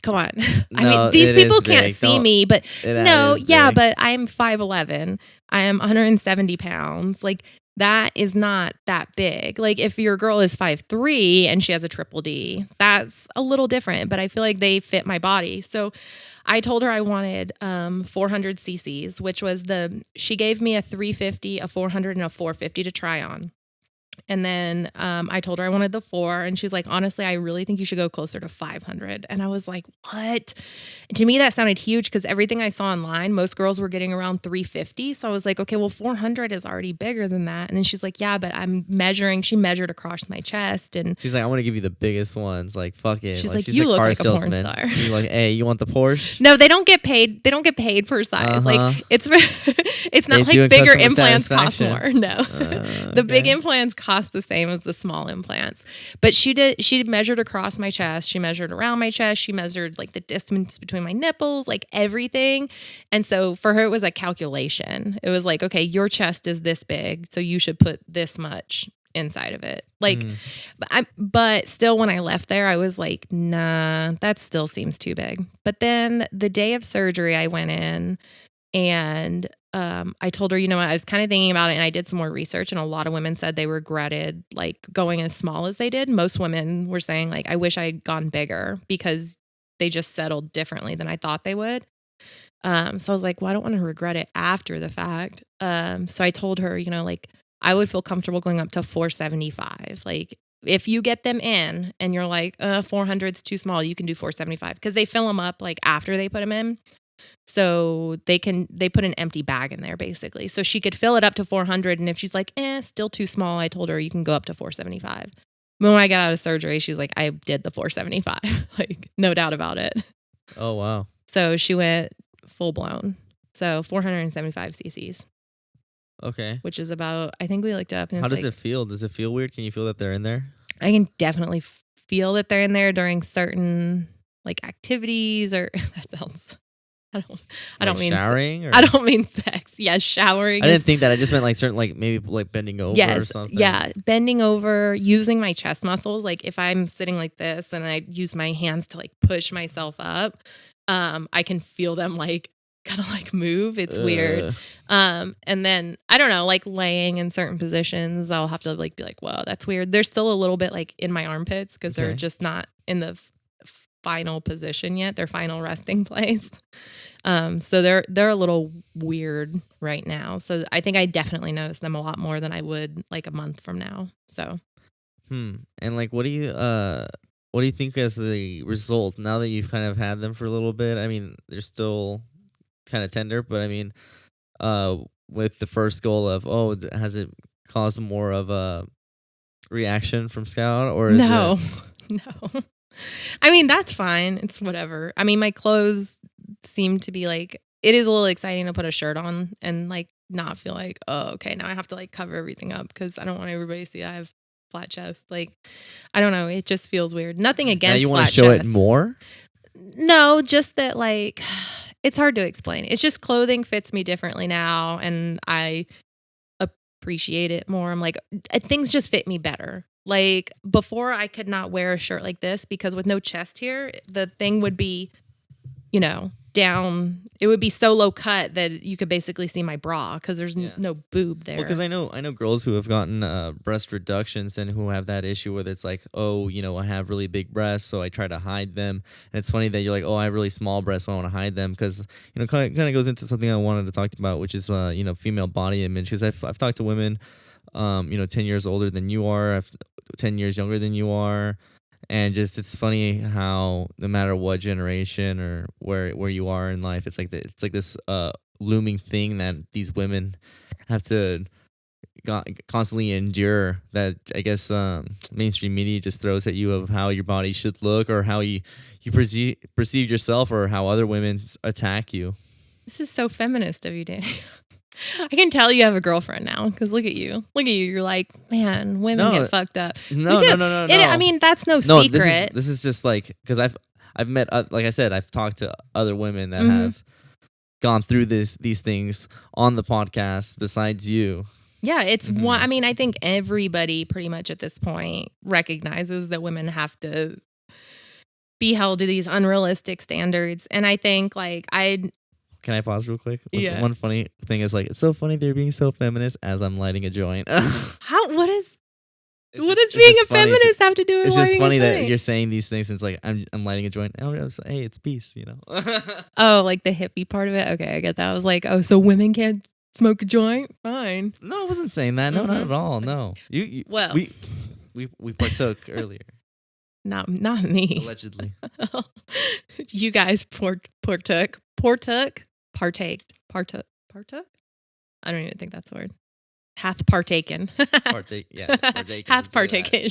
come on. I mean, these people can't see me, but but I'm 5'11". I am 170 pounds. Like, that is not that big. Like, if your girl is 5'3" and she has a triple D, that's a little different, but I feel like they fit my body. So I told her I wanted 400 cc's, which was she gave me a 350, a 400, and a 450 to try on. And then I told her I wanted the 4, and she's like, honestly, I really think you should go closer to 500. And I was like, what? And to me, that sounded huge because everything I saw online, most girls were getting around 350. So I was like, okay, well, 400 is already bigger than that. And then she's like, yeah, but she measured across my chest. And she's like, I want to give you the biggest ones. Like, fuck it. She's like, you look like a porn star. She's like, hey, you want the Porsche? No, they don't get paid. They don't get paid per size. Like, it's not like bigger implants cost more. No, the big implants cost the same as the small implants. But she measured across my chest. She measured around my chest. She measured like the distance between my nipples, like everything. And so for her, it was a calculation. It was like, okay, your chest is this big, so you should put this much inside of it. Like, but still, when I left there, I was like, nah, that still seems too big. But then the day of surgery, I went in and I told her, I was kind of thinking about it, and I did some more research, and a lot of women said they regretted like going as small as they did. Most women were saying like, I wish I'd gone bigger because they just settled differently than I thought they would. So I was like, well, I don't want to regret it after the fact. So I told her, like, I would feel comfortable going up to 475. Like, if you get them in and you're like, 400's too small, you can do 475 because they fill them up like after they put them in. So they put an empty bag in there basically. So she could fill it up to 400. And if she's like, still too small, I told her you can go up to 475. But when I got out of surgery, she was like, I did the 475. Like, no doubt about it. Oh, wow. So she went full blown. So 475 cc's. Okay. Which is about, I think we looked it up. And how does it feel? Does it feel weird? Can you feel that they're in there? I can definitely feel that they're in there during certain like activities or that sounds... I don't mean showering. I don't mean sex. Yeah, showering. I didn't think that. I just meant like certain, like maybe like bending over or something. Yeah, bending over, using my chest muscles. Like if I'm sitting like this and I use my hands to like push myself up, I can feel them like kind of like move. It's weird. And then I don't know, like laying in certain positions, I'll have to like be like, whoa, that's weird. They're still a little bit like in my armpits because they're just not in the final position yet, their final resting place. So they're a little weird right now. So I think I definitely notice them a lot more than I would like a month from now. So and like what do you think as the result now that you've kind of had them for a little bit? I mean, they're still kind of tender, but I mean, with the first goal of has it caused more of a reaction from Scout or is no. I mean, that's fine. It's whatever. I mean, my clothes seem to be like, it is a little exciting to put a shirt on and like not feel like, oh, okay, now I have to like cover everything up because I don't want everybody to see I have flat chest. Like, I don't know. It just feels weird. Nothing against flat chest. Now you want to show it more? No, just that like, it's hard to explain. It's just clothing fits me differently now and I appreciate it more. I'm like, things just fit me better. Like before I could not wear a shirt like this because with no chest here, the thing would be, down. It would be so low cut that you could basically see my bra because there's no boob there. Well, because I know girls who have gotten breast reductions and who have that issue where it's like, I have really big breasts, so I try to hide them. And it's funny that you're like, I have really small breasts, so I want to hide them because kind of goes into something I wanted to talk about, which is female body image. Because I've talked to women, 10 years older than you are, 10 years younger than you are. And just it's funny how no matter what generation or where you are in life, it's like it's like this looming thing that these women have to constantly endure, that I guess mainstream media just throws at you of how your body should look or how you perceive yourself or how other women attack you. This is so feminist of you, Danny. I can tell you have a girlfriend now because look at you. Look at you. You're like, man, women get fucked up. No. I mean, that's no secret. This is just like, because I've met, like I said, I've talked to other women that have gone through these things on the podcast besides you. Yeah, it's one. I mean, I think everybody pretty much at this point recognizes that women have to be held to these unrealistic standards. And I think Can I pause real quick? Yeah. One funny thing is it's so funny they're being so feminist as I'm lighting a joint. What does being a feminist have to do with it's lighting just funny a joint? that you're saying these things and it's I'm lighting a joint. Hey, it's peace, you know. Oh, like the hippie part of it? Okay, I get that. I was like, oh, so women can't smoke a joint? Fine. No, I wasn't saying that. No, not at all. No. Well, we partook earlier. Not me. Allegedly. You guys partook. I don't even think that's the word. Hath partaken. Partake. Hath partaken.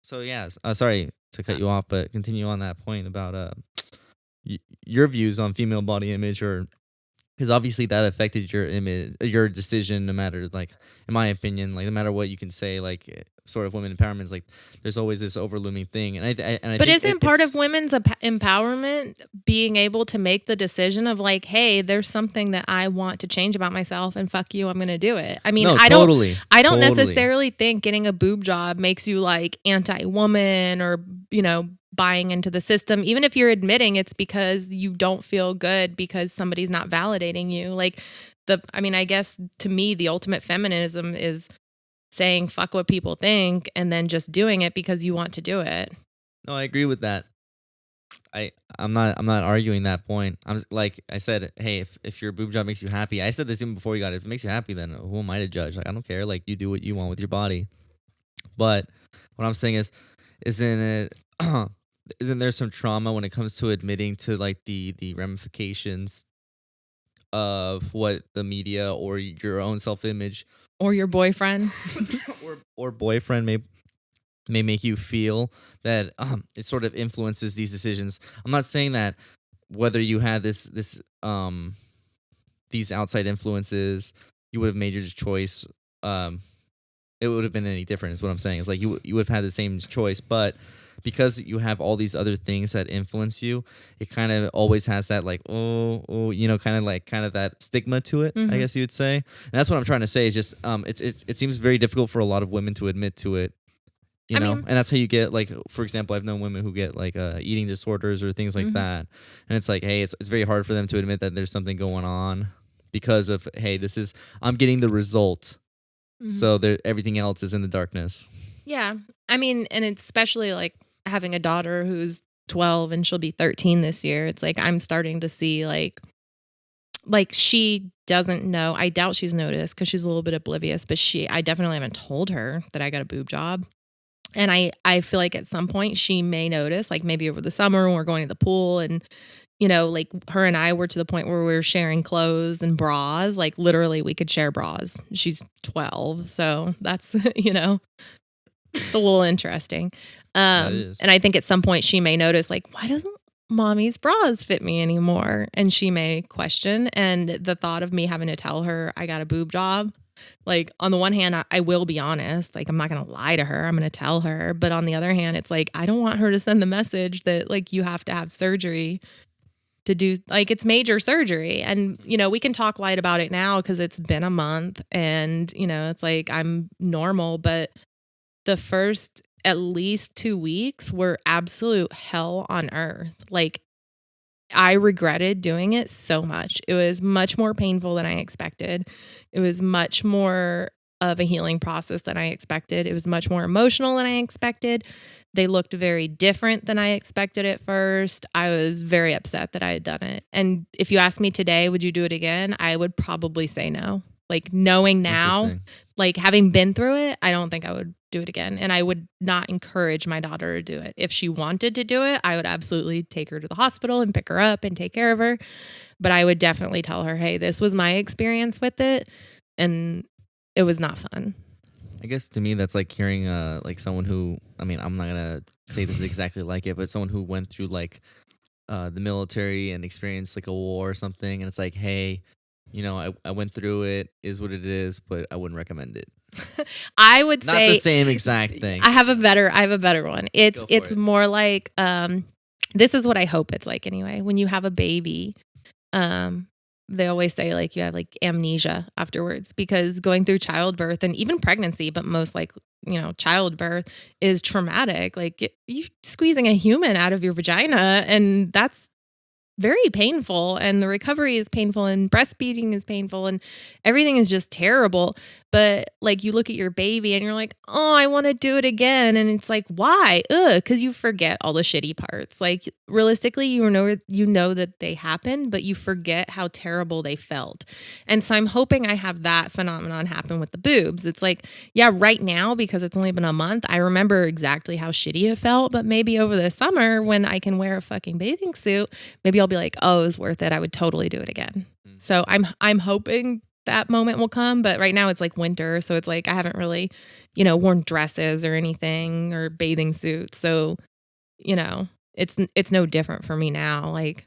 So yes. Sorry to cut you off, but continue on that point about your views on female body image, or because obviously that affected your image, your decision. No matter, like, in my opinion, like no matter what you can say, like sort of women empowerment is like there's always this overlooming thing, and I but isn't part of women's empowerment being able to make the decision of like, hey, there's something that I want to change about myself, and fuck you, I'm gonna do it. I mean, no, I don't totally. necessarily think getting a boob job makes you like anti-woman or buying into the system, even if you're admitting it's because you don't feel good because somebody's not validating you. Like I guess to me the ultimate feminism is saying fuck what people think and then just doing it because you want to do it. No, I agree with that. I'm not arguing that point. I'm just, like I said, hey, if your boob job makes you happy, I said this even before you got it. If it makes you happy, then who am I to judge? Like, I don't care. Like, you do what you want with your body. But what I'm saying is, isn't there some trauma when it comes to admitting to like the ramifications of what the media or your own self-image or your boyfriend or boyfriend may make you feel that it sort of influences these decisions? I'm not saying that whether you had these outside influences, you would have made your choice. It would have been any different. Is what I'm saying. It's like you would have had the same choice, but because you have all these other things that influence you, it kind of always has that like, kind of that stigma to it, I guess you would say. And that's what I'm trying to say is just, it seems very difficult for a lot of women to admit to it, you know? And that's how you get, like, for example, I've known women who get like eating disorders or things like that. And it's like, hey, it's very hard for them to admit that there's something going on because of, hey, I'm getting the result. So everything else is in the darkness. Yeah. I mean, and it's especially like having a daughter who's 12 and she'll be 13 this year. It's like I'm starting to see like she doesn't know. I doubt she's noticed because she's a little bit oblivious, but I definitely haven't told her that I got a boob job. And I feel like at some point she may notice, like maybe over the summer when we're going to the pool and, like her and I were to the point where we were sharing clothes and bras. Like literally we could share bras. She's 12. So that's, it's a little interesting. And I think at some point she may notice like, why doesn't mommy's bras fit me anymore? And she may question. And the thought of me having to tell her I got a boob job, like on the one hand, I will be honest, like I'm not going to lie to her. I'm going to tell her. But on the other hand, it's like, I don't want her to send the message that like you have to have surgery to do, like it's major surgery. And, we can talk light about it now because it's been a month and, it's like I'm normal. But the first at least 2 weeks were absolute hell on earth. Like I regretted doing it so much. It was much more painful than I expected. It was much more of a healing process than I expected. It was much more emotional than I expected. They looked very different than I expected at first. I was very upset that I had done it. And if you ask me today, would you do it again? I would probably say no. Like knowing now, like having been through it, I don't think I would do it again. And I would not encourage my daughter to do it. If she wanted to do it, I would absolutely take her to the hospital and pick her up and take care of her. But I would definitely tell her, hey, this was my experience with it, and it was not fun. I guess to me that's like hearing like someone who, I mean, I'm not gonna say this is exactly like it, but someone who went through like the military and experienced like a war or something, and it's like, hey, you know, I went through it, is what it is, but I wouldn't recommend it. I would Not say the same exact thing. I have a better one. It's Go for it. more like this is what I hope it's like anyway. When you have a baby, they always say like you have like amnesia afterwards, because going through childbirth and even pregnancy, but most like, you know, childbirth is traumatic. Like you squeezing a human out of your vagina, and that's very painful, and the recovery is painful, and breastfeeding is painful, and everything is just terrible. But like you look at your baby and you're like, oh, I want to do it again. And it's like, why? Because you forget all the shitty parts. Like realistically, you know that they happened, but you forget how terrible they felt. And so I'm hoping I have that phenomenon happen with the boobs. It's like, yeah, right now, because it's only been a month, I remember exactly how shitty it felt. But maybe over the summer when I can wear a fucking bathing suit, maybe I'll be like, oh, it was worth it. I would totally do it again. So I'm hoping that moment will come, but right now it's like winter, so it's like I haven't really, you know, worn dresses or anything or bathing suits. So, you know, it's no different for me now. Like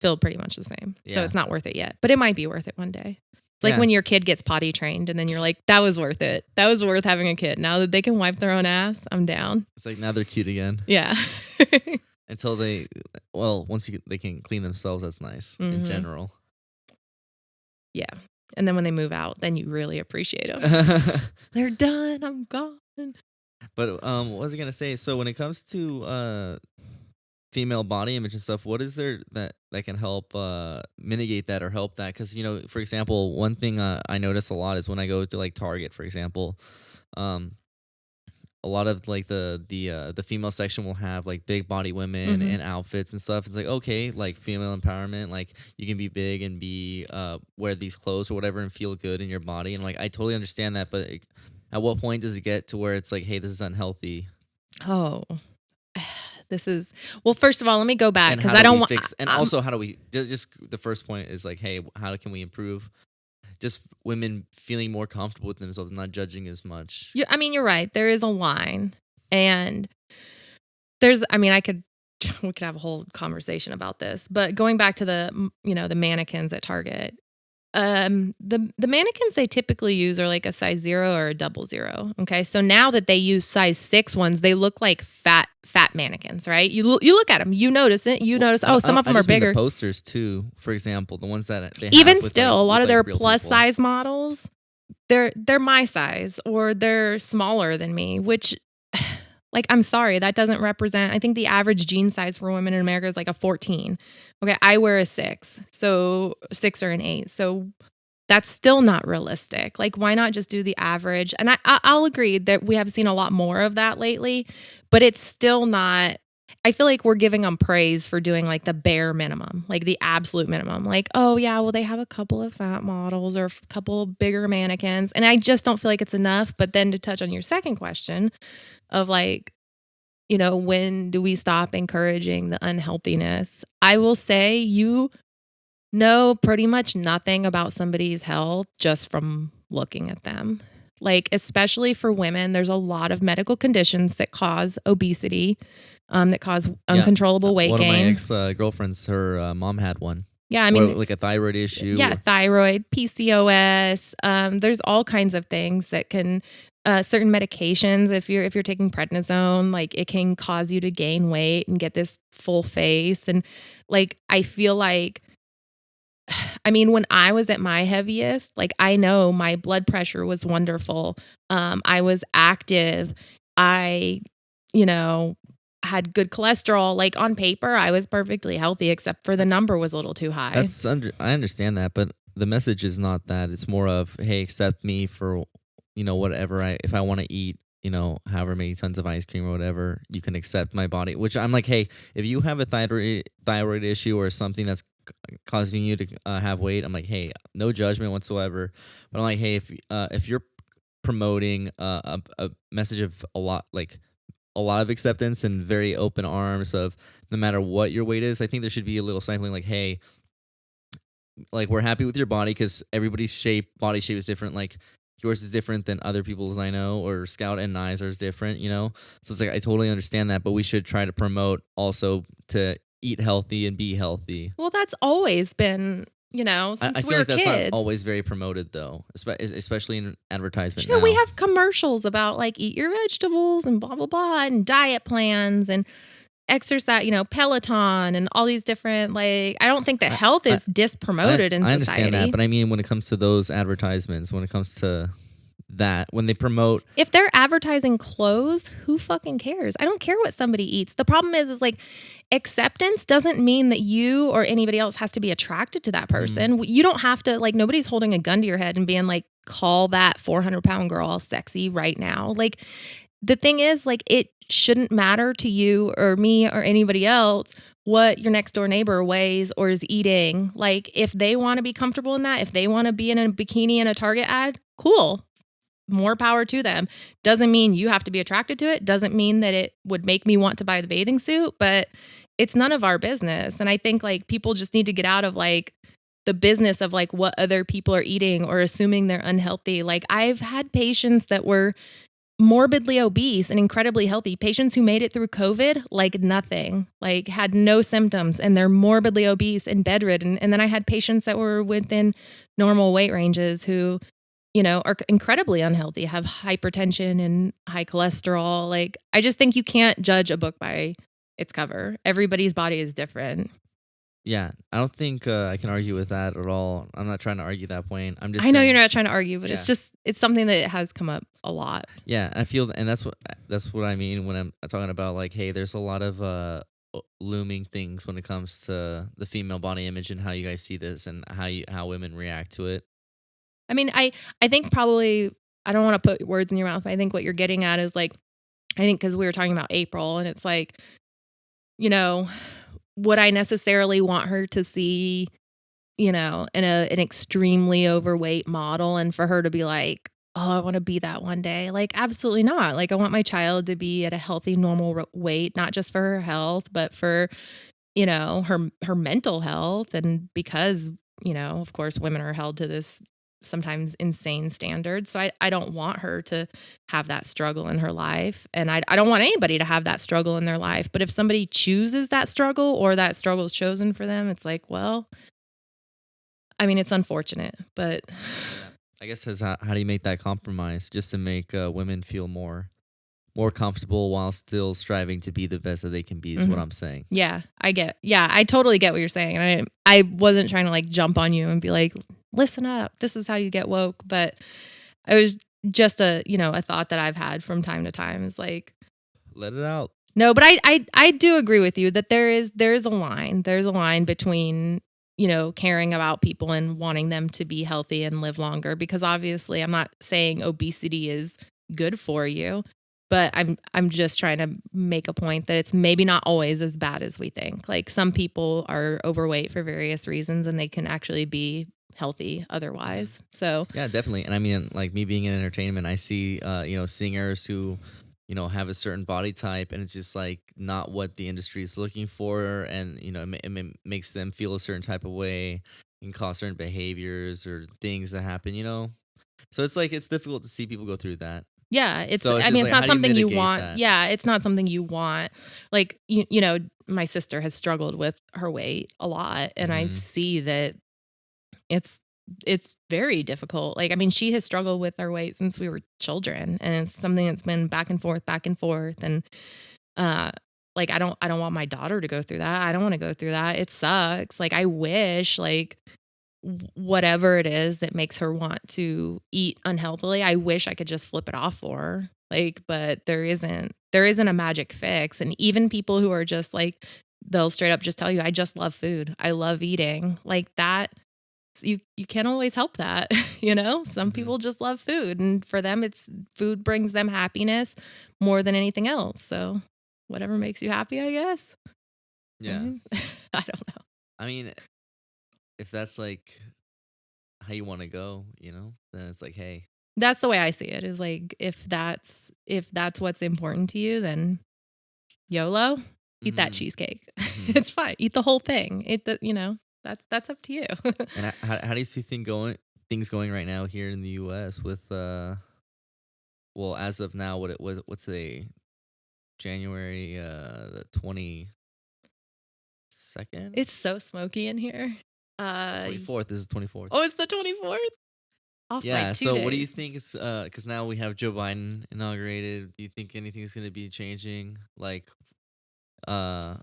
feel pretty much the same. Yeah. So it's not worth it yet, but it might be worth it one day. It's like Yeah. when your kid gets potty trained and then you're like, that was worth it. That was worth having a kid. Now that they can wipe their own ass, I'm down. It's like now they're cute again. Yeah. Until once they can clean themselves, that's nice in Mhm. general. Yeah. And then when they move out, then you really appreciate them. They're done. I'm gone. But what was I gonna say? So when it comes to female body image and stuff, what is there that can help mitigate that or help that? Because, you know, for example, one thing I notice a lot is when I go to like Target, for example, a lot of like the female section will have like big body women Mhm. and outfits and stuff. It's like, okay, like female empowerment, like you can be big and be wear these clothes or whatever and feel good in your body. And like I totally understand that, but like, at what point does it get to where it's like, hey, this is unhealthy? Oh, this is, well, first of all, let me go back And because how I do don't we want, fix? And also, how do we just the first point is like, hey, how can we improve? Just women feeling more comfortable with themselves, not judging as much. I mean, you're right. There is a line, and we could have a whole conversation about this, but going back to the mannequins at Target, the mannequins they typically use are like a size 0 or a 00. Okay. So now that they use size 6 ones, they look like fat mannequins, right? You look at them, you notice it, some of them are bigger. The posters too, for example, the ones that they Even have with, still, like, a lot with, of their like, real plus people. size models, they're my size or they're smaller than me, which like, I'm sorry, that doesn't represent, I think the average jean size for women in America is like a 14. Okay. I wear a 6, so 6 or an 8. So that's still not realistic. Like, why not just do the average? And I'll agree that we have seen a lot more of that lately, but it's still not, I feel like we're giving them praise for doing like the bare minimum, like the absolute minimum. Like, oh yeah, well, they have a couple of fat models or a couple of bigger mannequins. And I just don't feel like it's enough. But then to touch on your second question of like, you know, when do we stop encouraging the unhealthiness? I will say you know pretty much nothing about somebody's health just from looking at them. Like, especially for women, there's a lot of medical conditions that cause obesity, that cause uncontrollable weight gain. gain. One of my ex-girlfriends, her mom had one. Yeah, I mean, like a thyroid issue. Yeah, thyroid, PCOS. There's all kinds of things that can, certain medications. If you're taking prednisone, like it can cause you to gain weight and get this full face. And like, I feel like, I mean, when I was at my heaviest, like I know my blood pressure was wonderful. I was active. I, had good cholesterol. Like on paper, I was perfectly healthy, except for the number was a little too high. I understand that, but the message is not that. It's more of, hey, accept me for, whatever if I want to eat, however many tons of ice cream or whatever, you can accept my body. Which I'm like, hey, if you have a thyroid issue or something that's causing you to have weight, I'm like, hey, no judgment whatsoever. But I'm like, hey, if you're promoting a message of a lot of acceptance and very open arms of no matter what your weight is. I think there should be a little sampling like, hey, like we're happy with your body because everybody's body shape is different. Like yours is different than other people's I know, or Scout and Nye's is different, you know? So it's like, I totally understand that, but we should try to promote also to eat healthy and be healthy. Well, that's always been, since I we feel were like that's kids. not always very promoted though, especially in advertisement Sure, now. we have commercials about like eat your vegetables and blah, blah, blah, and diet plans and exercise, Peloton and all these different, like, I don't think that health is dispromoted in society. I understand that, but I mean, when it comes to those advertisements, when it comes to that, when they promote, if they're advertising clothes, who fucking cares? I don't care what somebody eats. The problem is like acceptance doesn't mean that you or anybody else has to be attracted to that person. You don't have to, like, nobody's holding a gun to your head and being like, call that 400-pound girl sexy right now. Like, the thing is, like, it shouldn't matter to you or me or anybody else what your next door neighbor weighs or is eating. Like, if they want to be comfortable in that, if they want to be in a bikini in a Target ad, cool. More power to them. Doesn't mean you have to be attracted to it. Doesn't mean that it would make me want to buy the bathing suit, but it's none of our business. And I think like people just need to get out of like the business of like what other people are eating or assuming they're unhealthy. Like, I've had patients that were morbidly obese and incredibly healthy, patients who made it through COVID like nothing, like had no symptoms, and they're morbidly obese and bedridden. And then I had patients that were within normal weight ranges who, are incredibly unhealthy, have hypertension and high cholesterol. Like, I just think you can't judge a book by its cover. Everybody's body is different. Yeah, I don't think I can argue with that at all. I'm not trying to argue that point. I'm just I know saying, you're not trying to argue, but it's something that has come up a lot. Yeah, I feel, and that's what I mean when I'm talking about like, hey, there's a lot of looming things when it comes to the female body image and how you guys see this and how women react to it. I mean, I think probably, I don't want to put words in your mouth, but I think what you're getting at is like, I think because we were talking about April and it's like, would I necessarily want her to see, in an extremely overweight model and for her to be like, oh, I want to be that one day? Like, absolutely not. Like, I want my child to be at a healthy, normal weight, not just for her health, but for, her mental health. And because, of course, women are held to this sometimes insane standards. So I don't want her to have that struggle in her life. And I don't want anybody to have that struggle in their life. But if somebody chooses that struggle or that struggle is chosen for them, it's like, well, I mean, it's unfortunate, but I guess how do you make that compromise just to make women feel more comfortable while still striving to be the best that they can be is what I'm saying. Yeah, I totally get what you're saying. I wasn't trying to like jump on you and be like, listen up, this is how you get woke. But it was just a thought that I've had from time to time is like, let it out. No, but I do agree with you that there is a line. There's a line between, caring about people and wanting them to be healthy and live longer, because obviously I'm not saying obesity is good for you, but I'm just trying to make a point that it's maybe not always as bad as we think. Like, some people are overweight for various reasons and they can actually be healthy otherwise. So yeah, definitely. And I mean, like me being in entertainment, I see singers who have a certain body type and it's just like not what the industry is looking for, and it makes them feel a certain type of way and cause certain behaviors or things that happen, so it's like it's difficult to see people go through that. Yeah, it's not something you want. That? Yeah, it's not something you want. Like, my sister has struggled with her weight a lot, and I see that it's very difficult. Like, I mean, she has struggled with her weight since we were children, and it's something that's been back and forth. And like, I don't want my daughter to go through that. I don't want to go through that. It sucks. Like, I wish, like, whatever it is that makes her want to eat unhealthily, I wish I could just flip it off for her. Like, but there isn't a magic fix. And even people who are just like, they'll straight up just tell you, I just love food, I love eating, like that. You can't always help that. Some people just love food, and for them, it's food brings them happiness more than anything else. So whatever makes you happy, I guess. Yeah. I don't know. I mean, if that's like how you want to go, then it's like, hey, That's the way I see it, is like, if that's what's important to you, then YOLO, eat that Mhm. cheesecake. Mhm. It's fine. Eat the whole thing. That's up to you. And how do you see things going right now here in the U.S. with well, as of now, what's the January the 22nd, It's so smoky in here. the Uh 24th. This is 24th. oh, it's the 24th? Off by Yeah. 2 So what do you days. think is because now we have Joe Biden inaugurated? Do you think anything's gonna be changing like uh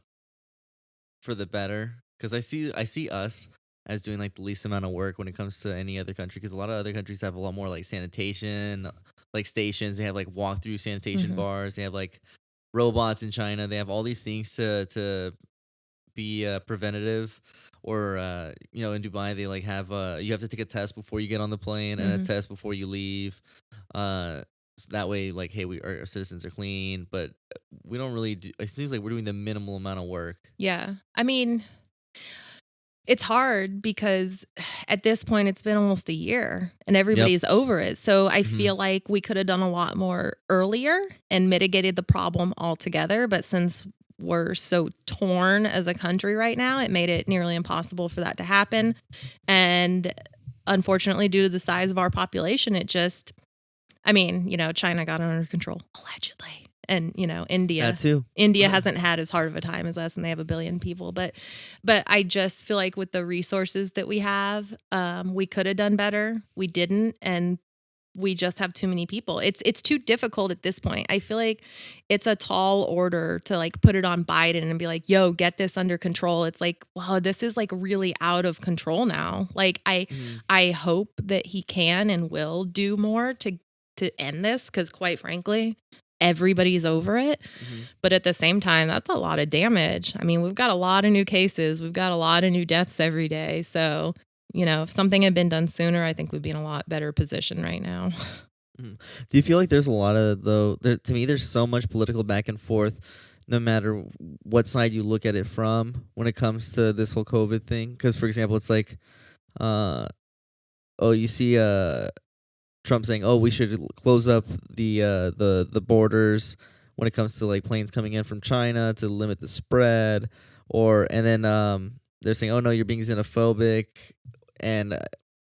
for the better? Because I see us as doing like the least amount of work when it comes to any other country. Because a lot of other countries have a lot more like sanitation, like stations. They have like walk-through sanitation Mhm. bars. They have like robots in China. They have all these things to be preventative. Or in Dubai they like have you have to take a test before you get on the plane and a Mhm. test before you leave. Uh, so that way, like, hey, our citizens are clean, but we don't really do. It seems like we're doing the minimal amount of work. Yeah. I mean, it's hard because at this point it's been almost a year and Yep. everybody's over it. So I Hmm. feel like we could have done a lot more earlier and mitigated the problem altogether. But since we're so torn as a country right now, it made it nearly impossible for that to happen. And unfortunately, due to the size of our population, I mean, China got it under control, allegedly. And, That India. too. India hasn't had as hard of a time as us, and they have 1 billion people. But I just feel like with the resources that we have, we could have done better. We didn't, and we just have too many people. It's too difficult at this point. I feel like it's a tall order to like put it on Biden and be like, "Yo, get this under control." It's like, wow, this is like really out of control now. Like Mhm. I hope that he can and will do more to end this, because quite frankly, everybody's over it. Mhm. But at the same time, that's a lot of damage. I mean, we've got a lot of new cases, we've got a lot of new deaths every day. So, if something had been done sooner, I think we'd be in a lot better position right now. Mhm. Do you feel like there's a lot of though? To me, there's so much political back and forth, no matter what side you look at it from, when it comes to this whole COVID thing. Because, for example, it's like, uh, oh, you see, Trump saying, "Oh, we should close up the borders when it comes to like planes coming in from China to limit the spread," and then they're saying, "Oh no, you're being xenophobic," and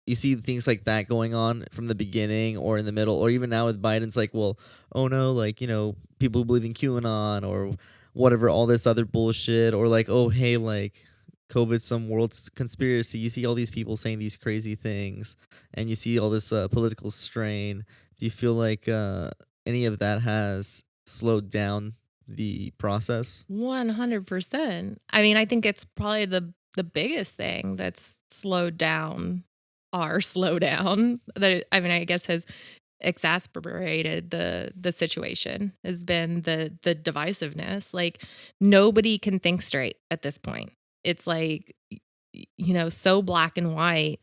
you see things like that going on from the beginning or in the middle, or even now with Biden's like, "Well, oh no, like people who believe in QAnon or whatever, all this other bullshit," or like, "Oh hey, like." COVID, some world's conspiracy. You see all these people saying these crazy things, and you see all this political strain. Do you feel like any of that has slowed down the process? 100%. I mean, I think it's probably the biggest thing that's slowed down our slowdown, that I mean, I guess has exacerbated the situation, has been the divisiveness. Like, nobody can think straight at this point. It's like, so black and white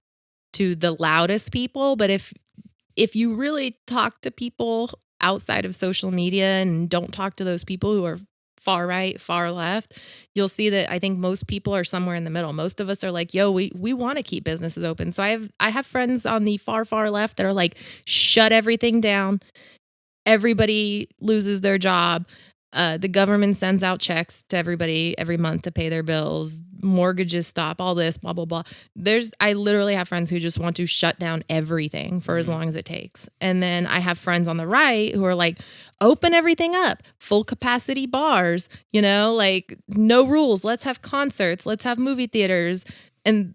to the loudest people. But if you really talk to people outside of social media and don't talk to those people who are far right, far left, you'll see that I think most people are somewhere in the middle. Most of us are like, "Yo, we want to keep businesses open." So I have friends on the far left that are like, "Shut everything down. Everybody loses their job. The government sends out checks to everybody every month to pay their bills. Mortgages stop. All this, blah blah blah." I literally have friends who just want to shut down everything for as Hmm. long as it takes. And then I have friends on the right who are like, "Open everything up, full capacity bars. Like, no rules. Let's have concerts. Let's have movie theaters." And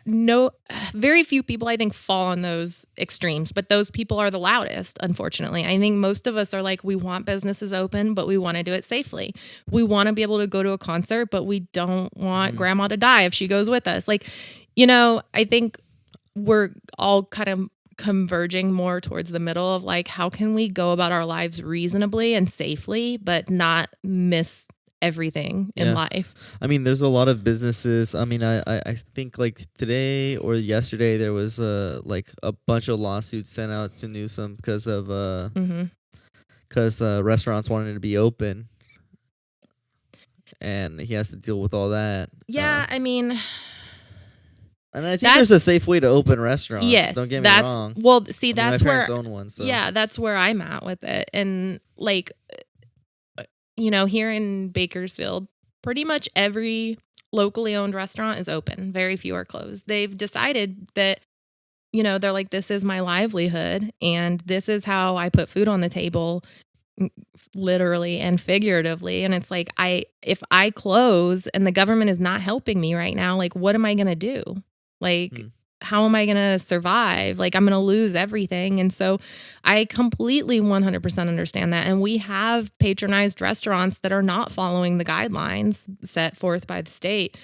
no, very few people I think fall on those extremes, but those people are the loudest, unfortunately. I think most of us are like, we want businesses open, but we want to do it safely. We want to be able to go to a concert, but we don't want Hmm. grandma to die if she goes with us. Like, I think we're all kind of converging more towards the middle of like, how can we go about our lives reasonably and safely, but not miss everything in Yeah. life? I mean, there's a lot of businesses. I mean, I think like today or yesterday there was like a bunch of lawsuits sent out to Newsom because of Hmm. restaurants wanted to be open, and he has to deal with all that. Yeah, I mean, And I think there's a safe way to open restaurants. Yes, don't get me wrong. Well, see, my that's where parents own one. So. yeah, that's where I'm at with it. And like, here in Bakersfield, pretty much every locally owned restaurant is open. Very few are closed. They've decided that, they're like, this is my livelihood and this is how I put food on the table, literally and figuratively. And it's like, if I close and the government is not helping me right now, like, what am I going to do? Like, how am I going to survive? Like, I'm going to lose everything. And so I completely 100% understand that. And we have patronized restaurants that are not following the guidelines set forth by the state.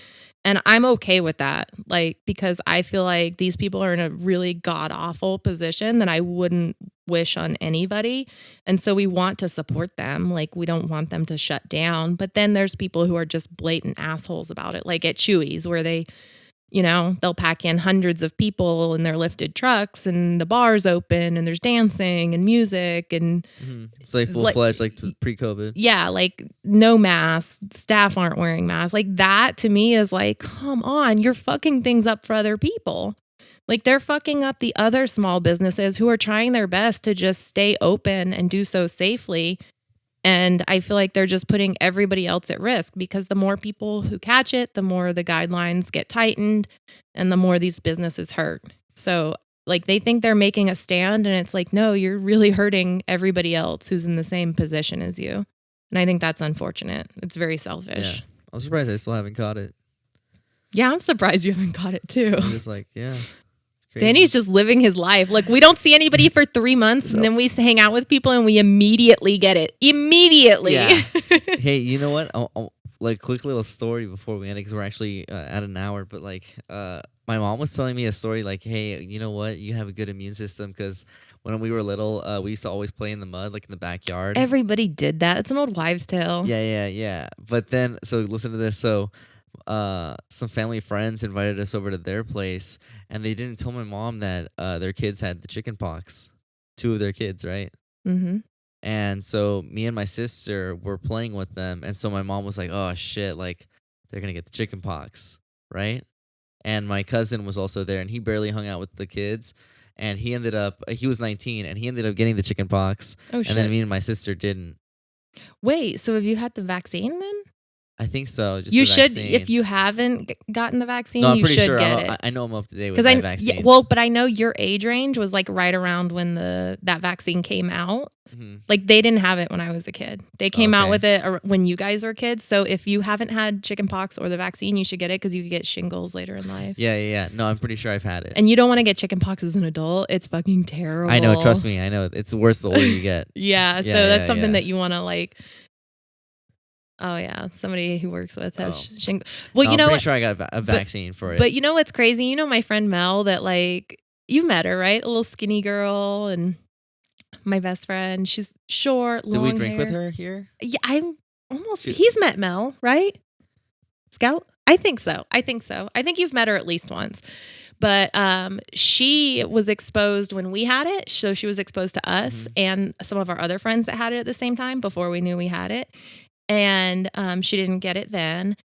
And I'm okay with that, like, because I feel like these people are in a really god-awful position that I wouldn't wish on anybody. And so we want to support them. Like, we don't want them to shut down. But then there's people who are just blatant assholes about it, like at Chewy's, where they, they'll pack in hundreds of people in their lifted trucks and the bar's open and there's dancing and music and it's like full-fledged, like pre-COVID. Yeah, like no masks, staff aren't wearing masks. Like that to me is like, come on, you're fucking things up for other people. Like they're fucking up the other small businesses who are trying their best to just stay open and do so safely. And I feel like they're just putting everybody else at risk because the more people who catch it, the more the guidelines get tightened and the more these businesses hurt. So like they think they're making a stand and it's like, no, you're really hurting everybody else who's in the same position as you. And I think that's unfortunate. It's very selfish. Yeah. I'm surprised I still haven't caught it. Yeah, I'm surprised you haven't caught it too. I'm just like, yeah. Crazy. Danny's just living his life. Like we don't see anybody for 3 months and then we hang out with people and we immediately get it. Immediately. Yeah. Hey, you know what? Like quick little story before we end it because we're actually at an hour. But like my mom was telling me a story like, hey, you know what? You have a good immune system because when we were little, we used to always play in the mud, like in the backyard. Everybody did that. It's an old wives' tale. Yeah. But then, so listen to this. So some family friends invited us over to their place and they didn't tell my mom that their kids had the chicken pox. 2 of their kids, right? Mm-hmm. And so me and my sister were playing with them. And so my mom was like, oh shit, like they're going to get the chicken pox, right? And my cousin was also there and he barely hung out with the kids. And he was 19 and he ended up getting the chicken pox. Oh, shit. And then me and my sister didn't. Wait, so have you had the vaccine then? I think so. Just you the should, vaccine. if you haven't gotten the vaccine, no, I'm you pretty should sure get it. I know I'm up to date with my vaccine. Yeah, well, but I know your age range was like right around when that vaccine came out. Mm-hmm. Like they didn't have it when I was a kid. They came out Okay. with it when you guys were kids. So if you haven't had chicken pox or the vaccine, you should get it because you could get shingles later in life. Yeah. No, I'm pretty sure I've had it. And you don't want to get chicken pox as an adult. It's fucking terrible. I know. Trust me. I know. It's worse the older you get. Yeah. So Yeah, that's yeah, something yeah. that you want to like. Oh yeah, somebody who works with has Oh. shingles. Well, No, you know I'm what? pretty sure I got a vaccine for it. But you know what's crazy? You know my friend Mel that like you met her, right? A little skinny girl and my best friend. She's short, long Did we drink hair. with her here? Yeah, I'm almost Shoot. he's met Mel, right? Scout? I think so. I think you've met her at least once. But she was exposed when we had it. So she was exposed to us and some of our other friends that had it at the same time before we knew we had it. And she didn't get it then.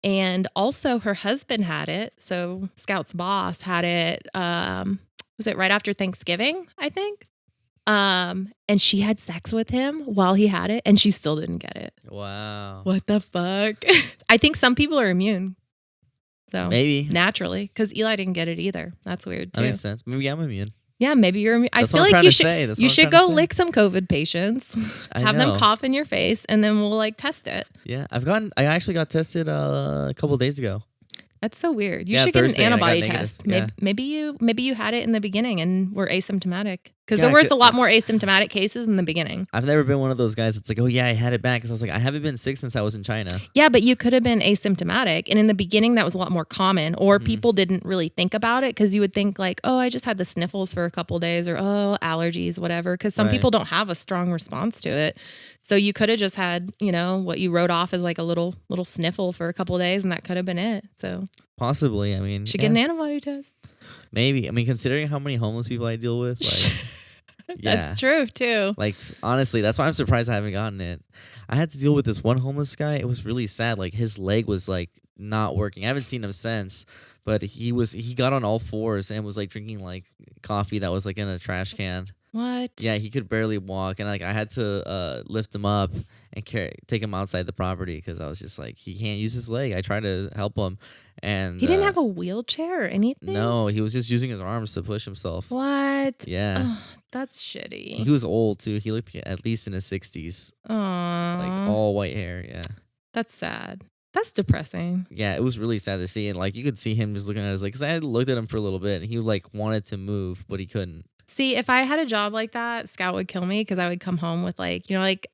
And also her husband had it. So Scout's boss had it. Was it right after Thanksgiving, I think? And she had sex with him while he had it and she still didn't get it. Wow. What the fuck? I think some people are immune. So Maybe. naturally, because Eli didn't get it either. That's weird That too. makes sense. Maybe I'm immune. Yeah, maybe you're immune. I That's feel what I'm like trying you to should say. That's you what I'm should trying go to say. lick some COVID patients, I have them know. cough in your face, and then we'll like test it. Yeah, I actually got tested a couple of days ago. That's so weird. You Yeah, should Thursday, get and an I got antibody negative. test. Yeah. Maybe you had it in the beginning and were asymptomatic because Yeah, there was I a lot more asymptomatic cases in the beginning. I've never been one of those guys that's like, oh yeah, I had it back. Because I was like, I haven't been sick since I was in China. Yeah, but you could have been asymptomatic. And in the beginning, that was a lot more common. Or people didn't really think about it because you would think like, oh, I just had the sniffles for a couple days or, oh, allergies, whatever. Because some Right. people don't have a strong response to it. So you could have just had, what you wrote off as like a little sniffle for a couple days and that could have been it. So Possibly. I mean, should yeah, get an antibody test. maybe. I mean, considering how many homeless people I deal with, like, Yeah. That's true too. Like, honestly, that's why I'm surprised I haven't gotten it. I had to deal with this one homeless guy. It was really sad. Like, his leg was like not working. I haven't seen him since, but he got on all fours and was like drinking like coffee that was like in a trash can. What? Yeah, he could barely walk, and like I had to lift him up and take him outside the property because I was just like, he can't use his leg. I tried to help him, and He didn't have a wheelchair or anything? no, he was just using his arms to push himself. What? Yeah. Oh, that's shitty. He was old too. He looked at least in his 60s, like Aww. all white hair. Yeah. That's sad. That's depressing. Yeah, it was really sad to see, and like you could see him just looking at his like, because I had looked at him for a little bit, and he like wanted to move, but he couldn't. See, if I had a job like that, Scout would kill me because I would come home with like, like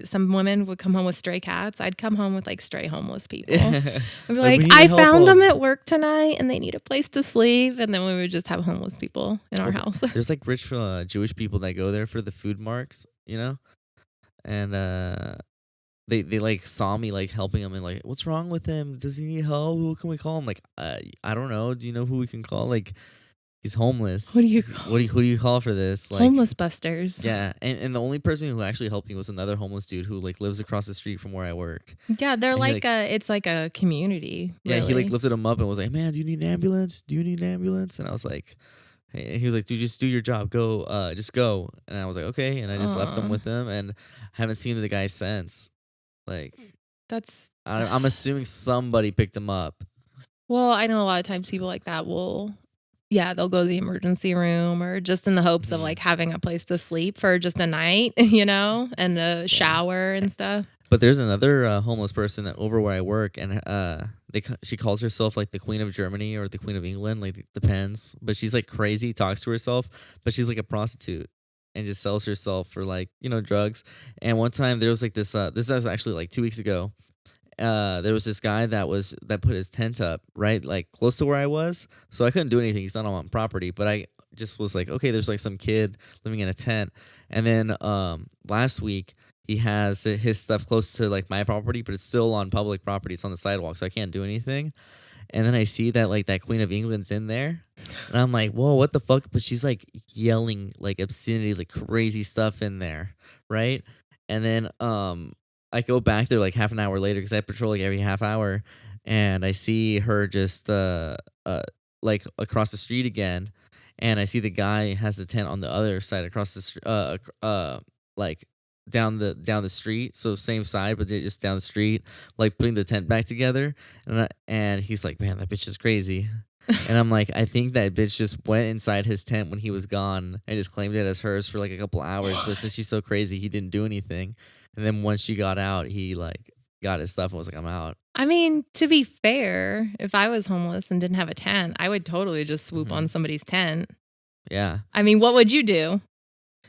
some women would come home with stray cats. I'd come home with like stray homeless people. I'd be like, we need to I help found them them. at work tonight and they need a place to sleep. And then we would just have homeless people in our house. There's like rich Jewish people that go there for the food marks, and they like saw me like helping him and like, what's wrong with him? Does he need help? Who can we call him? Like, I don't know. Do you know who we can call? Like, he's homeless. What do you call? Who do you call for this? Like, Homeless busters. Yeah, and the only person who actually helped me was another homeless dude who like lives across the street from where I work. Yeah, they're And like it's like a community. Yeah, he really. like lifted him up and was like, "Man, do you need an ambulance? Do you need an ambulance?" And I was like, hey, he was like, "Dude, just do your job. Go, just go." And I was like, "Okay," and I just left him Aw. with him, and haven't seen the guy since. Like, That's I'm assuming somebody picked him up. well, I know a lot of times people like that will they'll go to the emergency room or just in the hopes of Mhm. like having a place to sleep for just a night, and a shower and stuff. But there's another homeless person that over where I work, and she calls herself like the Queen of Germany or the Queen of England, like it depends. But she's like crazy, talks to herself, but she's like a prostitute and just sells herself for like drugs. And one time there was like this was actually like 2 weeks ago. There was this guy that put his tent up right like close to where I was, so I couldn't do anything. He's not on my property, but I just was like, okay, there's like some kid living in a tent. And then last week he has his stuff close to like my property, but it's still on public property. It's on the sidewalk, so I can't do anything. And then I see that like that Queen of England's in there, and I'm like, whoa, what the fuck? But she's like yelling like obscenity, like crazy stuff in there, right? And then I go back there like half an hour later because I patrol like every half hour, and I see her just like across the street again, and I see the guy has the tent on the other side across the like down the street, so same side but just down the street, like putting the tent back together, and he's like, man, that bitch is crazy. And I'm like, I think that bitch just went inside his tent when he was gone and just claimed it as hers for like a couple hours. But since she's so crazy, he didn't do anything. And then once she got out, he like got his stuff and was like, I'm out. I mean, to be fair, if I was homeless and didn't have a tent, I would totally just swoop Mhm. on somebody's tent. Yeah. I mean, what would you do?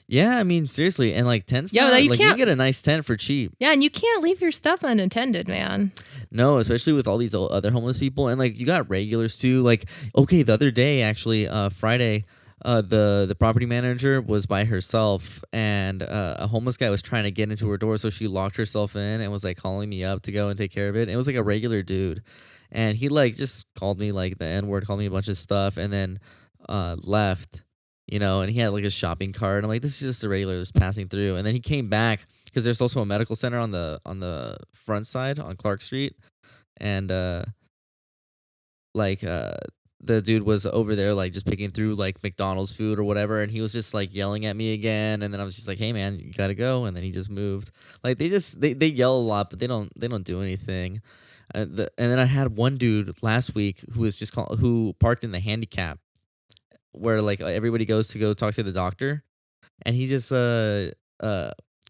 Yeah, I mean, seriously. And like tents, Yeah, now, that you like you can't- can get a nice tent for cheap. Yeah, and you can't leave your stuff unattended, man. No, especially with all these other homeless people. And like you got regulars too. Like, okay, the other day, actually, Friday, the property manager was by herself, and a homeless guy was trying to get into her door, so she locked herself in and was like calling me up to go and take care of it. It was like a regular dude, and he like just called me like the N-word, called me a bunch of stuff, and then left. And he had like a shopping cart. And I'm like, this is just a regular just passing through. And then he came back because there's also a medical center on the front side on Clark Street, and the dude was over there like just picking through like McDonald's food or whatever, and he was just like yelling at me again. And then I was just like, hey man, you gotta go. And then he just moved. Like they yell a lot, but they don't do anything. And then I had one dude last week who was who parked in the handicap where like everybody goes to go talk to the doctor, and he just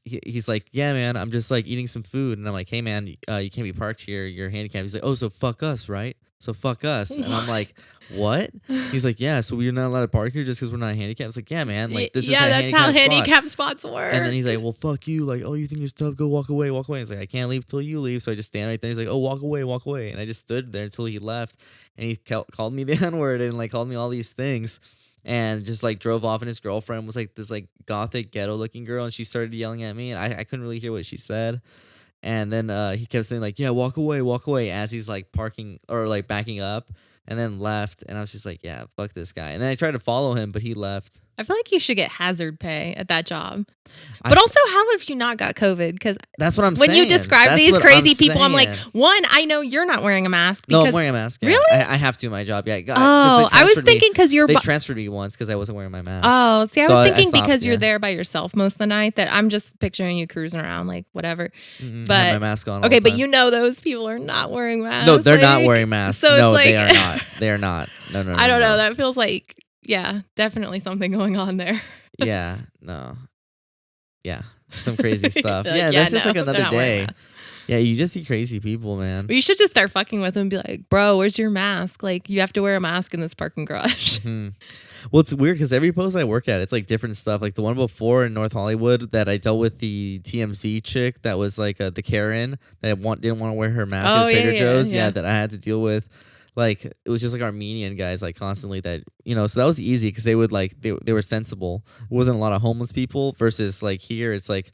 he's like, yeah man, I'm just like eating some food. And I'm like, hey man, you can't be parked here, you're handicapped. He's like, oh, so fuck us, right? So fuck us. And I'm like, what? He's like, yeah, so we're not allowed to park here just because we're not handicapped. It's like, yeah man, like this is that's how handicap spot. handicap spots work. And then he's like, well, fuck you. Like, oh, you think you're tough? Go walk away, walk away. He's like, I can't leave till you leave. So I just stand right there. He's like, oh, walk away, walk away. And I just stood there until he left. And he called me the N-word and like called me all these things. And just like drove off, and his girlfriend was like this like gothic ghetto looking girl, and she started yelling at me, and I couldn't really hear what she said. And then he kept saying like, yeah, walk away, as he's like parking or like backing up, and then left. And I was just like, yeah, fuck this guy. And then I tried to follow him, but he left. I feel like you should get hazard pay at that job. I- But also, how have you not got COVID? Because That's what I'm when saying. you describe That's these what crazy people, I'm like, saying. one, I know you're not wearing a mask. No, Because, I'm wearing a mask. Yeah. Really? I have to in my job. Yeah. Oh, I was thinking because you're. They transferred me once because I wasn't wearing my mask. Oh, see, I So was I thinking stopped, because you're yeah. there by yourself most of the night that I'm just picturing you cruising around like whatever. I but- have my mask on. all Okay, the but time. you know those people are not wearing masks. No, they're not like- wearing masks. so it's No, like- they are not. They are not. No. I don't know. That feels like, yeah, definitely something going on there. Yeah. No. Yeah. Some crazy stuff. Like, Yeah. That's just no, like they're another not wearing day. masks. Yeah. You just see crazy people, man. But you should just start fucking with them and be like, bro, where's your mask? Like, you have to wear a mask in this parking garage. Hmm. Well, it's weird because every post I work at, it's like different stuff. Like the one before in North Hollywood that I dealt with the TMZ chick that was like the Karen that didn't want to wear her mask Oh, at Trader yeah, Joe's. yeah. Yeah, that I had to deal with. Like it was just like Armenian guys, like constantly that so that was easy because they would like they were sensible. It wasn't a lot of homeless people versus like here it's like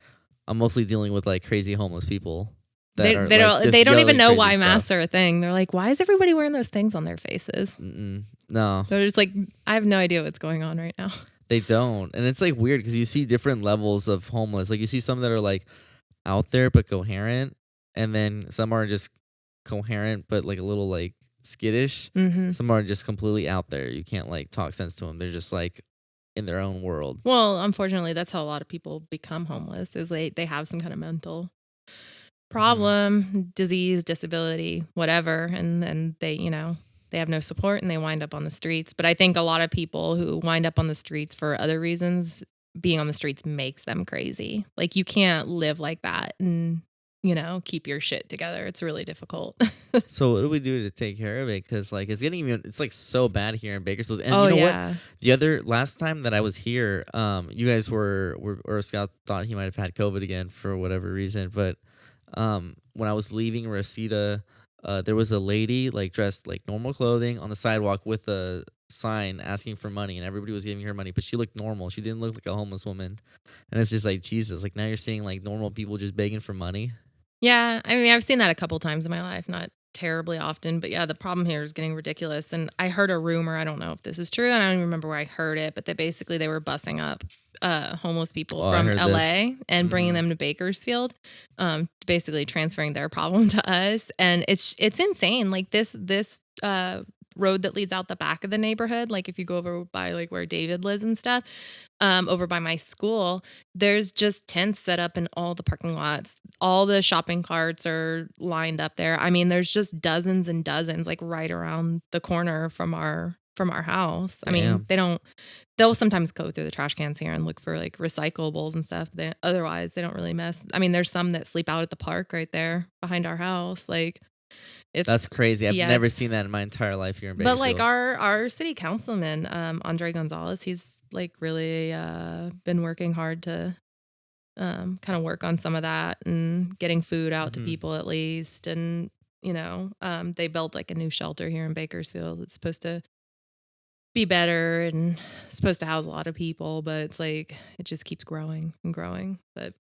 I'm mostly dealing with like crazy homeless people. They That are, don't like, just they don't even yelling know crazy why stuff. masks are a thing. They're like, why is everybody wearing those things on their faces? No. They're just like, I have no idea what's going on right now. They don't. And it's like weird because you see different levels of homeless. Like you see some that are like out there but coherent, and then some are just coherent but like a little like skittish. Mm-hmm. Some are just completely out there. You can't like talk sense to them. They're just like in their own world. Well, unfortunately, that's how a lot of people become homeless is they have some kind of mental problem, disease, disability, whatever. And then they have no support and they wind up on the streets. But I think a lot of people who wind up on the streets for other reasons, being on the streets makes them crazy. Like you can't live like that and, keep your shit together. It's really difficult. So what do we do to take care of it? Because like it's like so bad here in Bakersfield. And oh, you know yeah. what? The last time that I was here, you guys or Scout thought he might have had COVID again for whatever reason. But when I was leaving Reseda, there was a lady like dressed like normal clothing on the sidewalk with a sign asking for money, and everybody was giving her money, but she looked normal. She didn't look like a homeless woman. And it's just like, Jesus, like now you're seeing like normal people just begging for money. Yeah, I mean, I've seen that a couple times in my life, not terribly often, but yeah, the problem here is getting ridiculous. And I heard a rumor, I don't know if this is true, and I don't even remember where I heard it, but that basically they were busing up homeless people I from heard LA and bringing Mhm. them to Bakersfield, basically transferring their problem to us. And it's insane. Like this road that leads out the back of the neighborhood, like if you go over by like where David lives and stuff, over by my school, there's just tents set up in all the parking lots. All the shopping carts are lined up there. I mean, there's just dozens and dozens like right around the corner from our house. I mean, they'll sometimes go through the trash cans here and look for like recyclables and stuff. Otherwise they don't really mess. I mean, there's some that sleep out at the park right there behind our house. Like That's crazy. I've yeah, never it's- seen that in my entire life here in Bakersfield. But like our city councilman, Andre Gonzalez, he's like really been working hard to kind of work on some of that and getting food out to Mhm. people at least. And they built like a new shelter here in Bakersfield. It's supposed to be better and supposed to house a lot of people, but it's like it just keeps growing and growing. But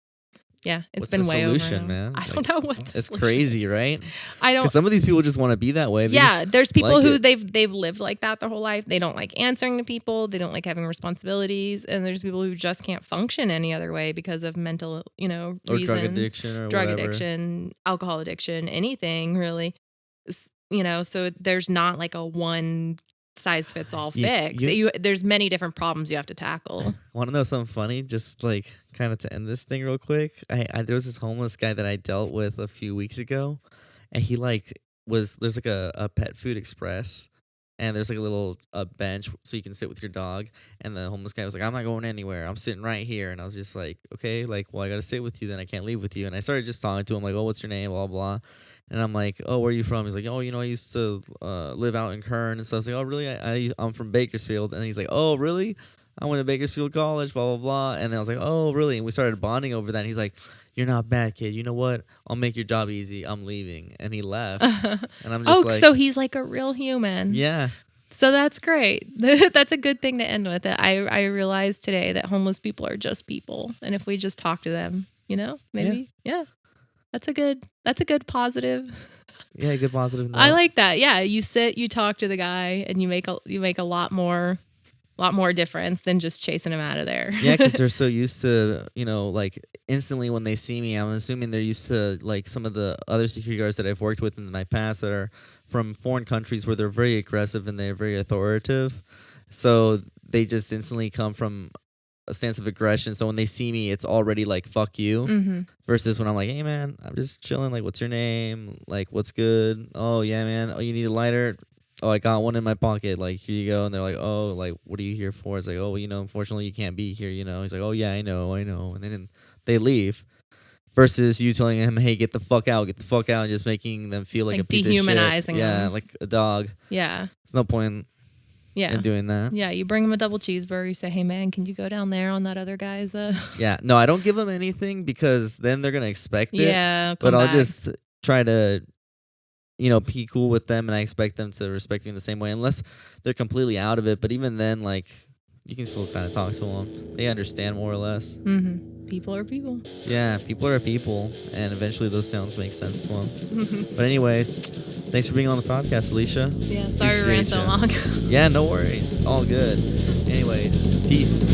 yeah, it's What's been the way solution, over. man? I don't know what the It's solution crazy, is. right? I don't. Because some of these people just want to be that way. They Yeah, there's people like who it. they've lived like that their whole life. They don't like answering to people. They don't like having responsibilities. And there's people who just can't function any other way because of mental, or reasons, drug addiction or drug whatever. addiction, alcohol addiction, anything really. So there's not like a one size fits all You- fix. you- There's many different problems you have to tackle. Want to know something funny? Just like kind of to end this thing real quick. There was this homeless guy that I dealt with a few weeks ago, and he there's like a pet food express, and there's like a little bench so you can sit with your dog. And the homeless guy was like, "I'm not going anywhere. I'm sitting right here." And I was just like, "Okay, like, well, I gotta sit with you. Then I can't leave with you." And I started just talking to him like, "Oh, what's your name? Blah blah." And I'm like, "Oh, where are you from?" He's like, "Oh, I used to live out in Kern and stuff." I was like, "Oh, really? I'm from Bakersfield." And he's like, "Oh, really? I went to Bakersfield College, blah, blah, blah." And then I was like, "Oh, really?" And we started bonding over that. And he's like, "You're not bad, kid. You know what? I'll make your job easy. I'm leaving." And he left. And I'm just like, So he's like a real human. yeah. So that's great. That's a good thing to end with. I realized today that homeless people are just people. And if we just talk to them, maybe, yeah. That's a good positive. Yeah, good positive note. I like that. Yeah, you sit, you talk to the guy, and you make a lot more a lot more difference than just chasing them out of there. Yeah, because they're so used to, like instantly when they see me, I'm assuming they're used to like some of the other security guards that I've worked with in my past that are from foreign countries where they're very aggressive and they're very authoritative. So they just instantly come from a stance of aggression. So when they see me, it's already like, fuck you. Mm-hmm. Versus when I'm like, hey, man, I'm just chilling. Like, what's your name? Like, what's good? Oh, yeah, man. Oh, you need a lighter? Oh, I got one in my pocket. Like, here you go. And they're like, oh, like, what are you here for? It's like, oh, well, unfortunately, you can't be here, He's like, oh, yeah, I know. And then they leave. Versus you telling him, hey, get the fuck out, and just making them feel like a piece of shit. Dehumanizing them. Yeah, like a dog. Yeah. There's no point in doing that. Yeah, you bring them a double cheeseburger. You say, hey, man, can you go down there on that other guy's? Yeah, no, I don't give them anything because then they're going to expect it. Yeah, but I'll just try to, be cool with them, and I expect them to respect me in the same way unless they're completely out of it. But even then, like, you can still kind of talk to them. They understand more or less. Mm-hmm. People are people. Yeah, people are people, and eventually those sounds make sense to them. But anyways, thanks for being on the podcast, Alicia. Yeah, sorry we ran so long. Yeah, no worries. All good. Anyways, peace.